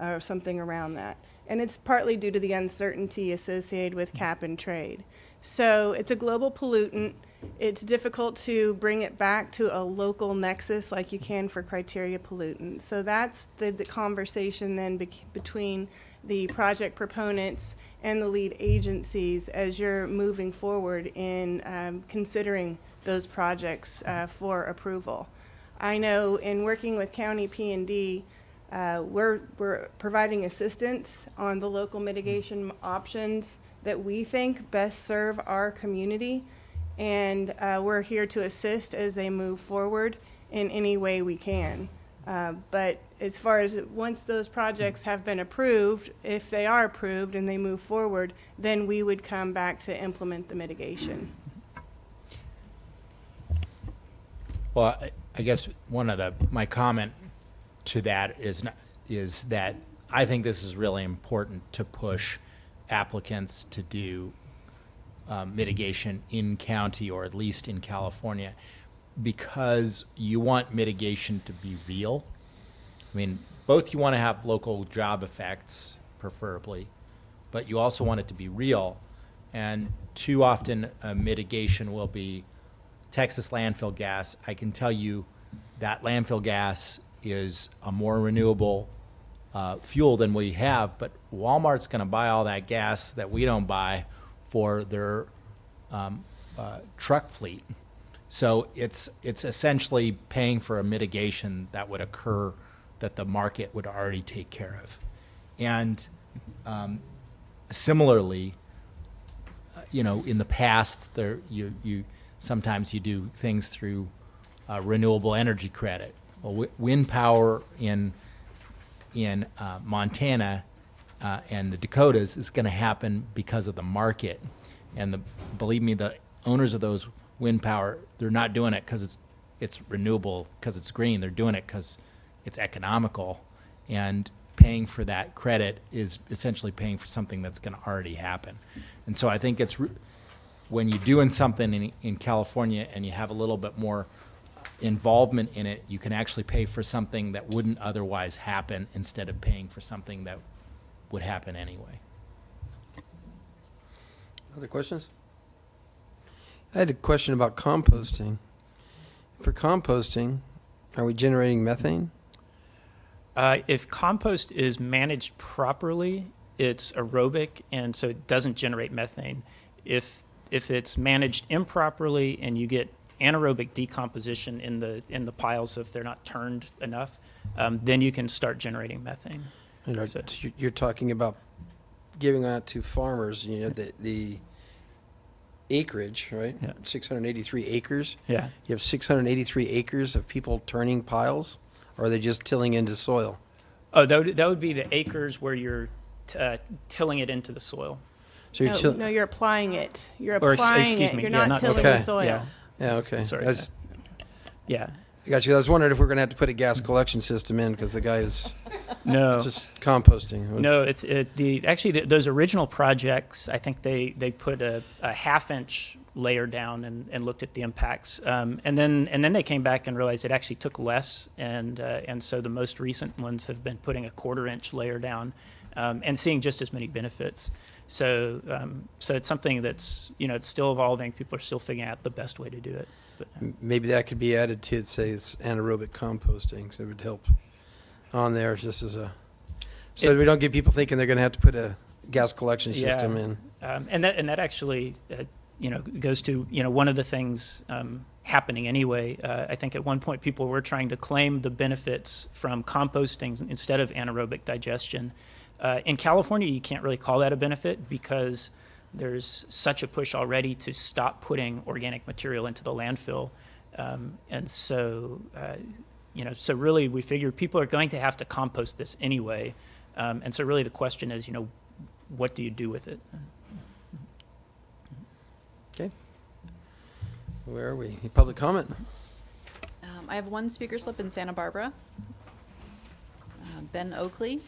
or something around that. And it's partly due to the uncertainty associated with cap and trade. So it's a global pollutant. It's difficult to bring it back to a local nexus like you can for criteria pollutant. So that's the conversation then between the project proponents and the lead agencies as you're moving forward in considering those projects for approval. I know in working with County P&D, we're providing assistance on the local mitigation options that we think best serve our community, and we're here to assist as they move forward in any way we can. But as far as once those projects have been approved, if they are approved and they move forward, then we would come back to implement the mitigation. Well, I guess my comment to that is that I think this is really important to push applicants to do mitigation in county, or at least in California, because you want mitigation to be real. I mean, both you want to have local job effects, preferably, but you also want it to be real. And too often, mitigation will be Texas landfill gas. I can tell you that landfill gas is a more renewable fuel than we have, but Walmart's going to buy all that gas that we don't buy for their truck fleet. So it's essentially paying for a mitigation that would occur that the market would already take care of. And similarly, in the past, sometimes you do things through renewable energy credit. Well, wind power in Montana and the Dakotas is going to happen because of the market. And believe me, the owners of those wind power, they're not doing it because it's renewable, because it's green. They're doing it because it's economical. And paying for that credit is essentially paying for something that's going to already happen. And so I think when you're doing something in California and you have a little bit more involvement in it, you can actually pay for something that wouldn't otherwise happen instead of paying for something that would happen anyway. Other questions? I had a question about composting. For composting, are we generating methane? If compost is managed properly, it's aerobic, and so it doesn't generate methane. If it's managed improperly and you get anaerobic decomposition in the piles if they're not turned enough, then you can start generating methane. So- You're talking about giving that to farmers, the acreage, right? Yeah. 683 acres. Yeah. You have 683 acres of people turning piles, or are they just tilling into soil? Oh, that would be the acres where you're tilling it into the soil. So you're No, you're applying it. You're Or, applying excuse it. me, You're yeah, not not tilling okay. the soil. Yeah. Yeah, okay. Sorry. That's- Yeah. I got you. I was wondering if we're going to have to put a gas collection system in because the guy is No. just composting. No, those original projects, I think they put a half-inch layer down and looked at the impacts, and then they came back and realized it actually took less, and so the most recent ones have been putting a 1/4-inch layer down, and seeing just as many benefits. So it's something that's it's still evolving. People are still figuring out the best way to do it. But, Maybe that could be added to, say, it's anaerobic composting, so it would help on there just as so we don't get people thinking they're going to have to put a gas collection system in. and that actually goes to one of the things happening anyway. I think at one point people were trying to claim the benefits from composting instead of anaerobic digestion. In California, you can't really call that a benefit because there's such a push already to stop putting organic material into the landfill, and so so really we figured people are going to have to compost this anyway, and so really the question is, what do you do with it? Okay. Where are we? Public comment? I have one speaker slip in Santa Barbara. Ben Oakley,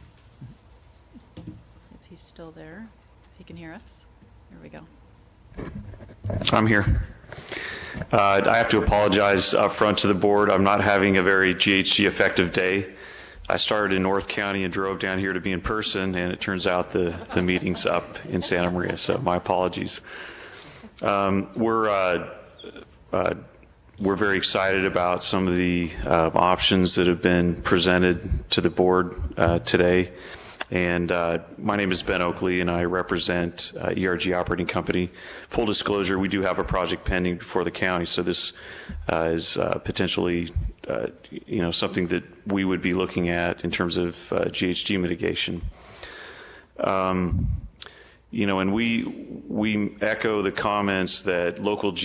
if he's still there, if he can hear us. There we go. I'm here. I have to apologize up front to the board. I'm not having a very GHG effective day. I started in North County and drove down here to be in person, and it turns out the meeting's up in Santa Maria, so my apologies. We're very excited about some of the options that have been presented to the board today. And my name is Ben Oakley, and I represent ERG Operating Company. Full disclosure, we do have a project pending before the county, so this is potentially, something that we would be looking at in terms of GHG mitigation. And we echo the comments that local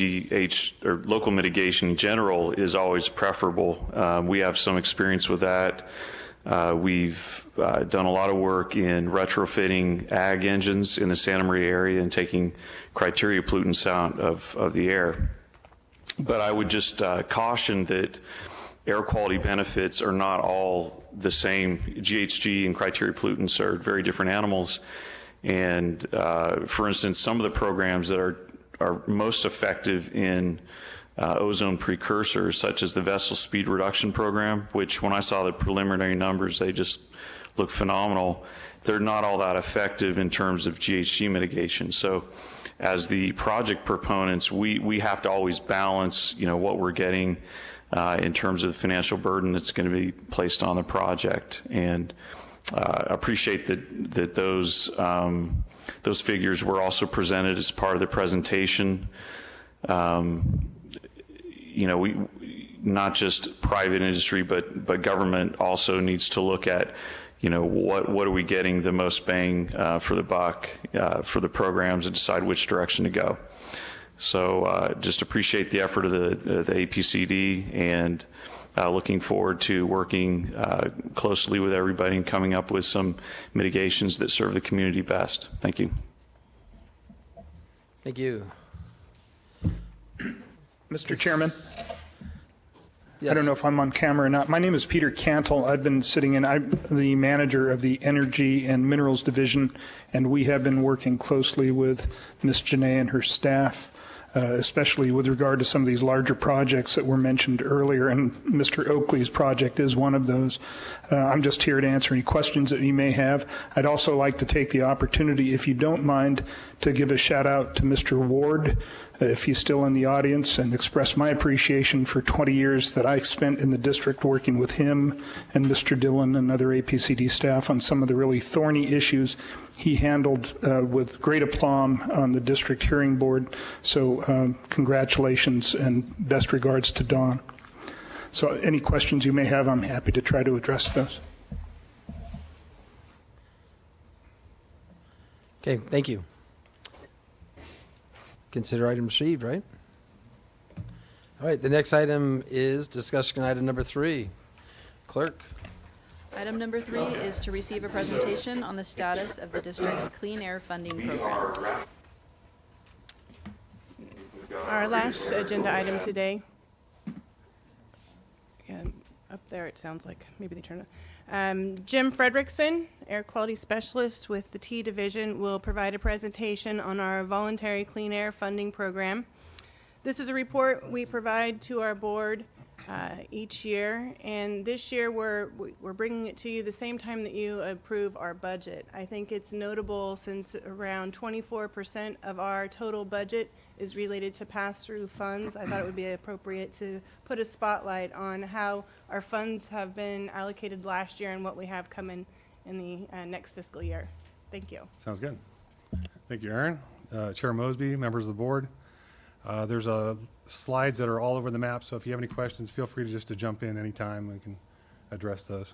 local mitigation in general is always preferable. We have some experience with that. We've done a lot of work in retrofitting ag engines in the Santa Maria area and taking criteria pollutants out of the air. But I would just caution that air quality benefits are not all the same. GHG and criteria pollutants are very different animals. And for instance, some of the programs that are most effective in ozone precursors, such as the vessel speed reduction program, which when I saw the preliminary numbers, they just look phenomenal. They're not all that effective in terms of GHG mitigation. So as the project proponents, we have to always balance, what we're getting in terms of the financial burden that's going to be placed on the project. And appreciate that those figures were also presented as part of the presentation. We not just private industry, but government also needs to look at, what are we getting the most bang for the buck for the programs and decide which direction to go. So just appreciate the effort of the APCD, and looking forward to working closely with everybody and coming up with some mitigations that serve the community best. Thank you. Thank you. Mr. Chairman, Yes. I don't know if I'm on camera or not. My name is Peter Cantle. I've been I'm the manager of the Energy and Minerals Division, and we have been working closely with Ms. Janae and her staff, especially with regard to some of these larger projects that were mentioned earlier, and Mr. Oakley's project is one of those. I'm just here to answer any questions that you may have. I'd also like to take the opportunity, if you don't mind, to give a shout out to Mr. Ward, if he's still in the audience, and express my appreciation for 20 years that I spent in the district working with him and Mr. Dillon and other APCD staff on some of the really thorny issues he handled with great aplomb on the district hearing board. So congratulations and best regards to Don. So any questions you may have, I'm happy to try to address those. Okay, thank you. Consider item received, right? All right, the next item is discussion item number 3. Clerk? Item number 3 is to receive a presentation on the status of the district's clean air funding programs. Our last agenda item today. And up there it sounds like, maybe they turned it. Jim Fredrickson, Air Quality Specialist with the T Division, will provide a presentation on our voluntary clean air funding program. This is a report we provide to our board each year, and this year we're bringing it to you the same time that you approve our budget. I think it's notable since around 24% of our total budget is related to pass-through funds. I thought it would be appropriate to put a spotlight on how our funds have been allocated last year and what we have coming in the next fiscal year. Thank you. Sounds good. Thank you, Aaron. Chair Mosby, members of the board. There's slides that are all over the map, so if you have any questions, feel free to jump in anytime. We can address those.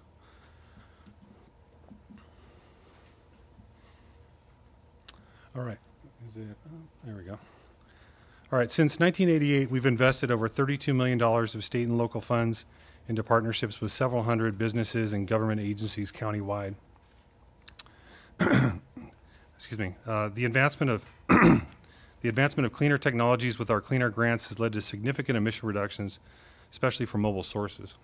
All right. There we go. All right, since 1988, we've invested over $32 million of state and local funds into partnerships with several hundred businesses and government agencies countywide. Excuse me. The advancement of cleaner technologies with our cleaner grants has led to significant emission reductions, especially for mobile sources.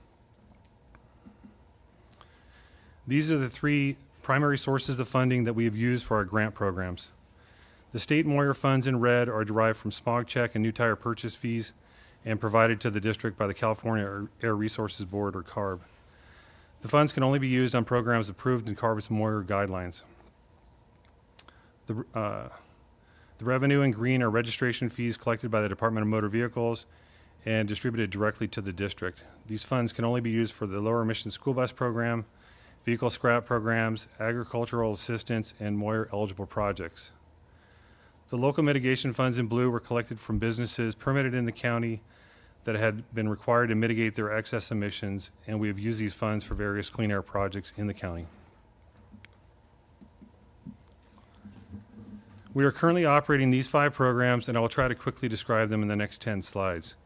These are the 3 primary sources of funding that we have used for our grant programs. The state Moyer funds in red are derived from smog check and new tire purchase fees and provided to the district by the California Air Resources Board, or CARB. The funds can only be used on programs approved in CARB's Moyer guidelines. The revenue in green are registration fees collected by the Department of Motor Vehicles and distributed directly to the district. These funds can only be used for the lower emission school bus program, vehicle scrap programs, agricultural assistance, and Moyer eligible projects. The local mitigation funds in blue were collected from businesses permitted in the county that had been required to mitigate their excess emissions, and we have used these funds for various clean air projects in the county. We are currently operating these 5 programs, and I will try to quickly describe them in the next 10 slides.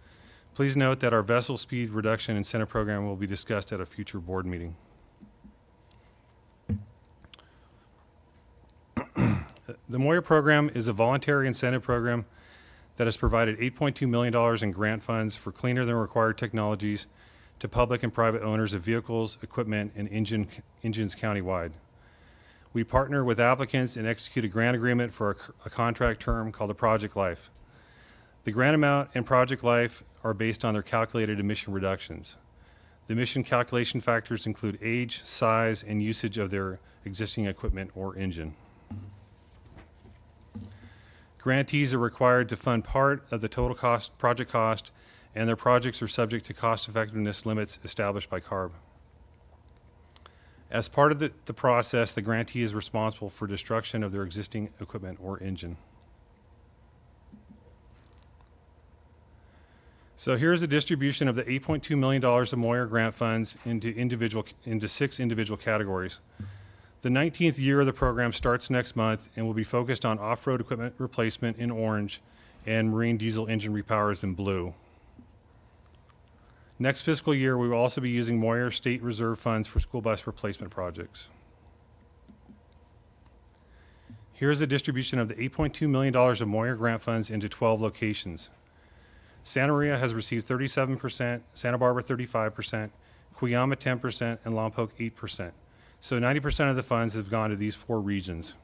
Please note that our vessel speed reduction incentive program will be discussed at a future board meeting. The Moyer program is a voluntary incentive program that has provided $8.2 million in grant funds for cleaner than required technologies to public and private owners of vehicles, equipment, and engines countywide. We partner with applicants and execute a grant agreement for a contract term called a project life. The grant amount and project life are based on their calculated emission reductions. The emission calculation factors include age, size, and usage of their existing equipment or engine. Grantees are required to fund part of the total project cost, and their projects are subject to cost effectiveness limits established by CARB. As part of the process, the grantee is responsible for destruction of their existing equipment or engine. So here's the distribution of the $8.2 million of Moyer grant funds into 6 individual categories. The 19th year of the program starts next month and will be focused on off-road equipment replacement in orange and marine diesel engine repowers in blue. Next fiscal year, we will also be using Moyer State Reserve funds for school bus replacement projects. Here's the distribution of the $8.2 million of Moyer grant funds into 12 locations. Santa Maria has received 37%, Santa Barbara 35%, Cuyama 10%, and Lompoc 8%. So 90% of the funds have gone to these 4 regions.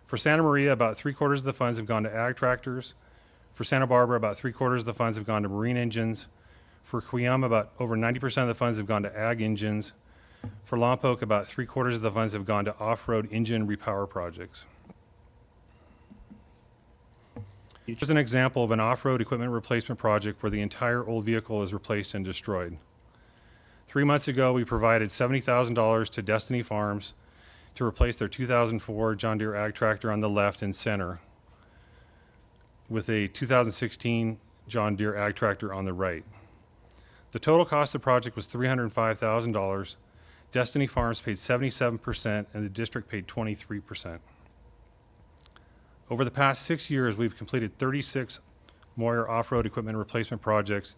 For Santa Maria, about 3/4 of the funds have gone to ag tractors. For Santa Barbara, about 3/4 of the funds have gone to marine engines. For Cuyama, about over 90% of the funds have gone to ag engines. For Lompoc, about 3/4 of the funds have gone to off-road engine repower projects. Here's an example of an off-road equipment replacement project where the entire old vehicle is replaced and destroyed. 3 months ago, we provided $70,000 to Destiny Farms to replace their 2004 John Deere ag tractor on the left and center with a 2016 John Deere ag tractor on the right. The total cost of the project was $305,000. Destiny Farms paid 77% and the district paid 23%. Over the past 6 years, we've completed 36 Moyer off-road equipment replacement projects,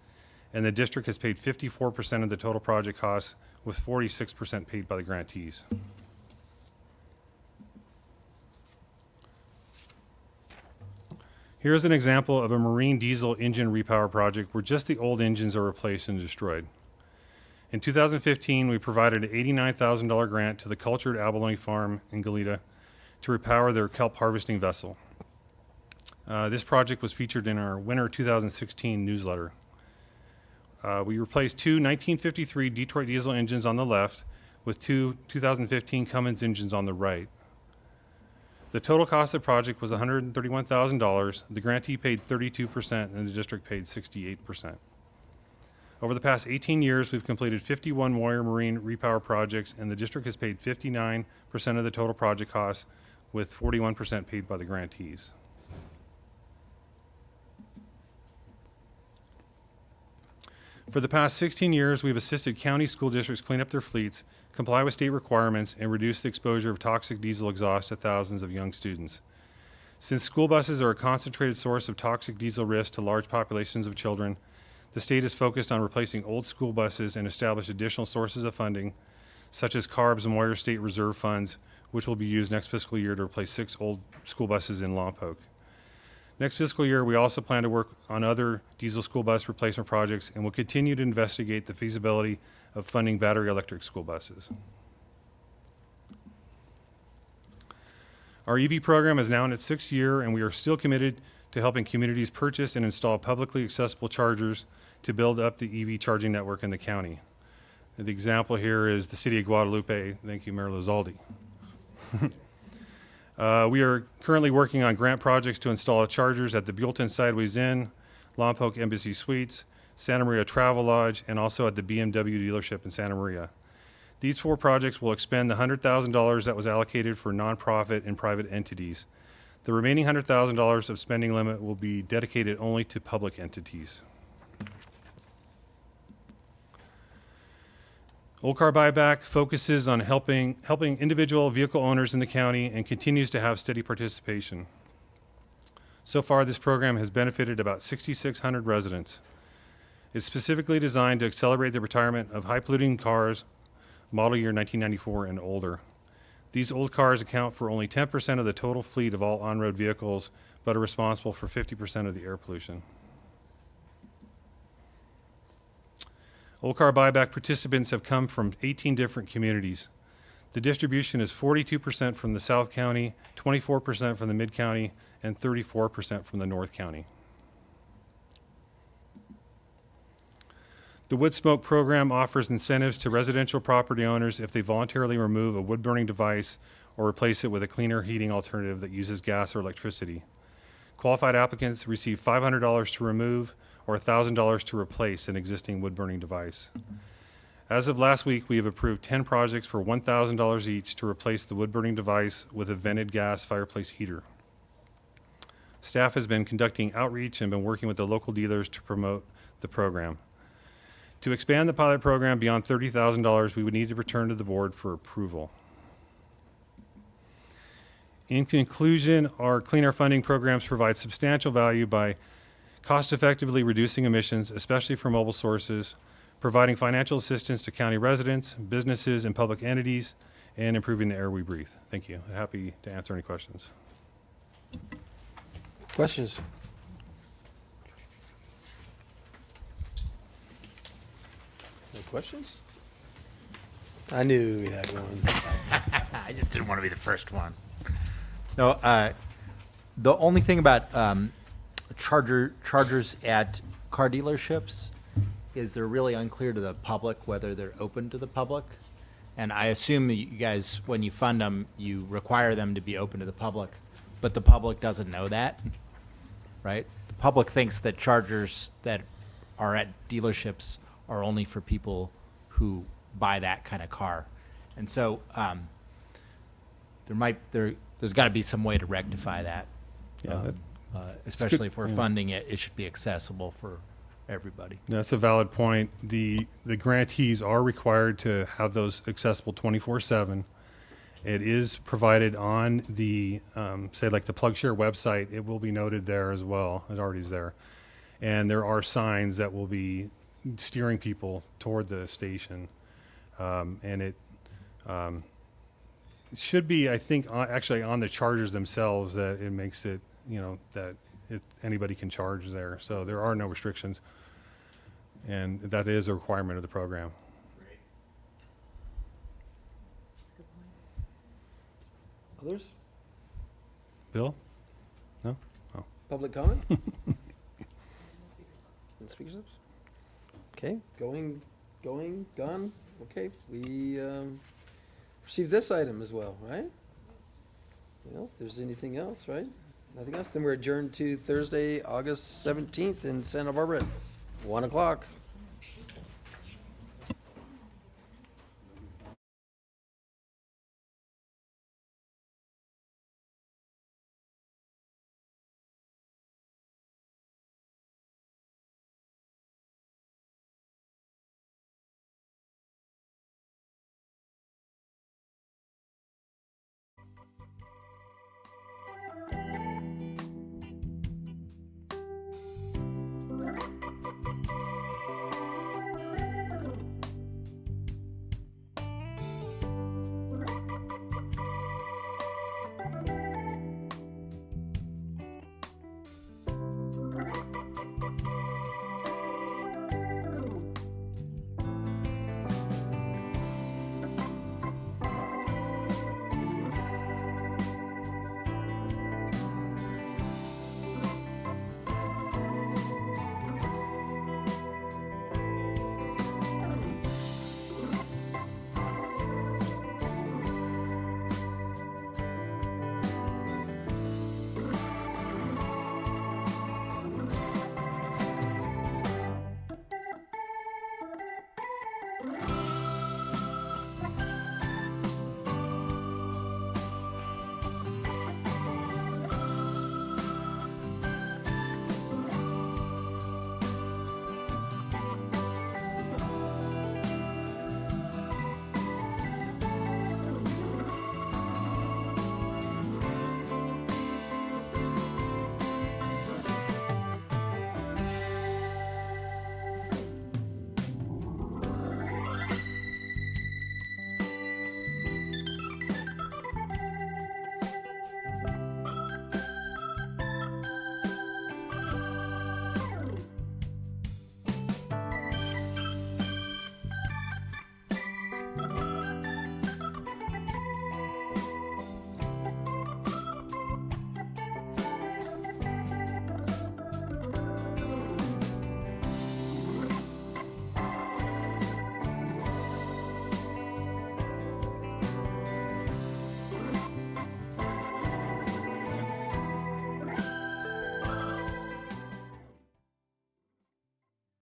and the district has paid 54% of the total project costs, with 46% paid by the grantees. Here's an example of a marine diesel engine repower project where just the old engines are replaced and destroyed. In 2015, we provided an $89,000 grant to the Cultured Abalone Farm in Goleta to repower their kelp harvesting vessel. This project was featured in our winter 2016 newsletter. We replaced 2 1953 Detroit diesel engines on the left with 2 2015 Cummins engines on the right. The total cost of the project was $131,000. The grantee paid 32% and the district paid 68%. Over the past 18 years, we've completed 51 Moyer Marine repower projects, and the district has paid 59% of the total project costs, with 41% paid by the grantees. For the past 16 years, we've assisted county school districts clean up their fleets, comply with state requirements, and reduce the exposure of toxic diesel exhaust to thousands of young students. Since school buses are a concentrated source of toxic diesel risk to large populations of children, the state is focused on replacing old school buses and establish additional sources of funding, such as CARB's Moyer State Reserve funds, which will be used next fiscal year to replace 6 old school buses in Lompoc. Next fiscal year, we also plan to work on other diesel school bus replacement projects and will continue to investigate the feasibility of funding battery electric school buses. Our EV program is now in its 6th year, and we are still committed to helping communities purchase and install publicly accessible chargers to build up the EV charging network in the county. The example here is the city of Guadalupe. Thank you, Mayor Lozaldi. We are currently working on grant projects to install chargers at the Buellton Sideways Inn, Lompoc Embassy Suites, Santa Maria Travel Lodge, and also at the BMW dealership in Santa Maria. These 4 projects will expend the $100,000 that was allocated for nonprofit and private entities. The remaining $100,000 of spending limit will be dedicated only to public entities. Old Car Buyback focuses on helping individual vehicle owners in the county and continues to have steady participation. So far, this program has benefited about 6,600 residents. It's specifically designed to accelerate the retirement of high-polluting cars, model year 1994 and older. These old cars account for only 10% of the total fleet of all on-road vehicles, but are responsible for 50% of the air pollution. Old car buyback participants have come from 18 different communities. The distribution is 42% from the South County, 24% from the Mid County, and 34% from the North County. The wood smoke program offers incentives to residential property owners if they voluntarily remove a wood burning device or replace it with a cleaner heating alternative that uses gas or electricity. Qualified applicants receive $500 to remove or $1,000 to replace an existing wood burning device. As of last week, we have approved 10 projects for $1,000 each to replace the wood burning device with a vented gas fireplace heater. Staff has been conducting outreach and been working with the local dealers to promote the program. To expand the pilot program beyond $30,000, we would need to return to the board for approval. In conclusion, our clean air funding programs provide substantial value by cost-effectively reducing emissions, especially from mobile sources, providing financial assistance to county residents, businesses, and public entities, and improving the air we breathe. Thank you. Happy to answer any questions. Questions? No questions? I knew we'd have one. I just didn't want to be the first one. No, the only thing about chargers at car dealerships is they're really unclear to the public whether they're open to the public. And I assume that you guys, when you fund them, you require them to be open to the public, but the public doesn't know that, right? The public thinks that chargers that are at dealerships are only for people who buy that kind of car. And so there's got to be some way to rectify that. Yeah, Especially if we're funding it, it should be accessible for everybody. That's a valid point. The grantees are required to have those accessible 24/7. It is provided on the, say like the PlugShare website. It will be noted there as well. It already is there. And there are signs that will be steering people toward the station. And it should be, I think, actually on the chargers themselves that it makes it, that anybody can charge there. So there are no restrictions. And that is a requirement of the program. Others? Bill? No? Oh. Public comment? Speakers? Okay, gone. Okay, we received this item as well, right? Well, if there's anything else, right? Nothing else, then we're adjourned to Thursday, August 17th in Santa Barbara at 1 o'clock.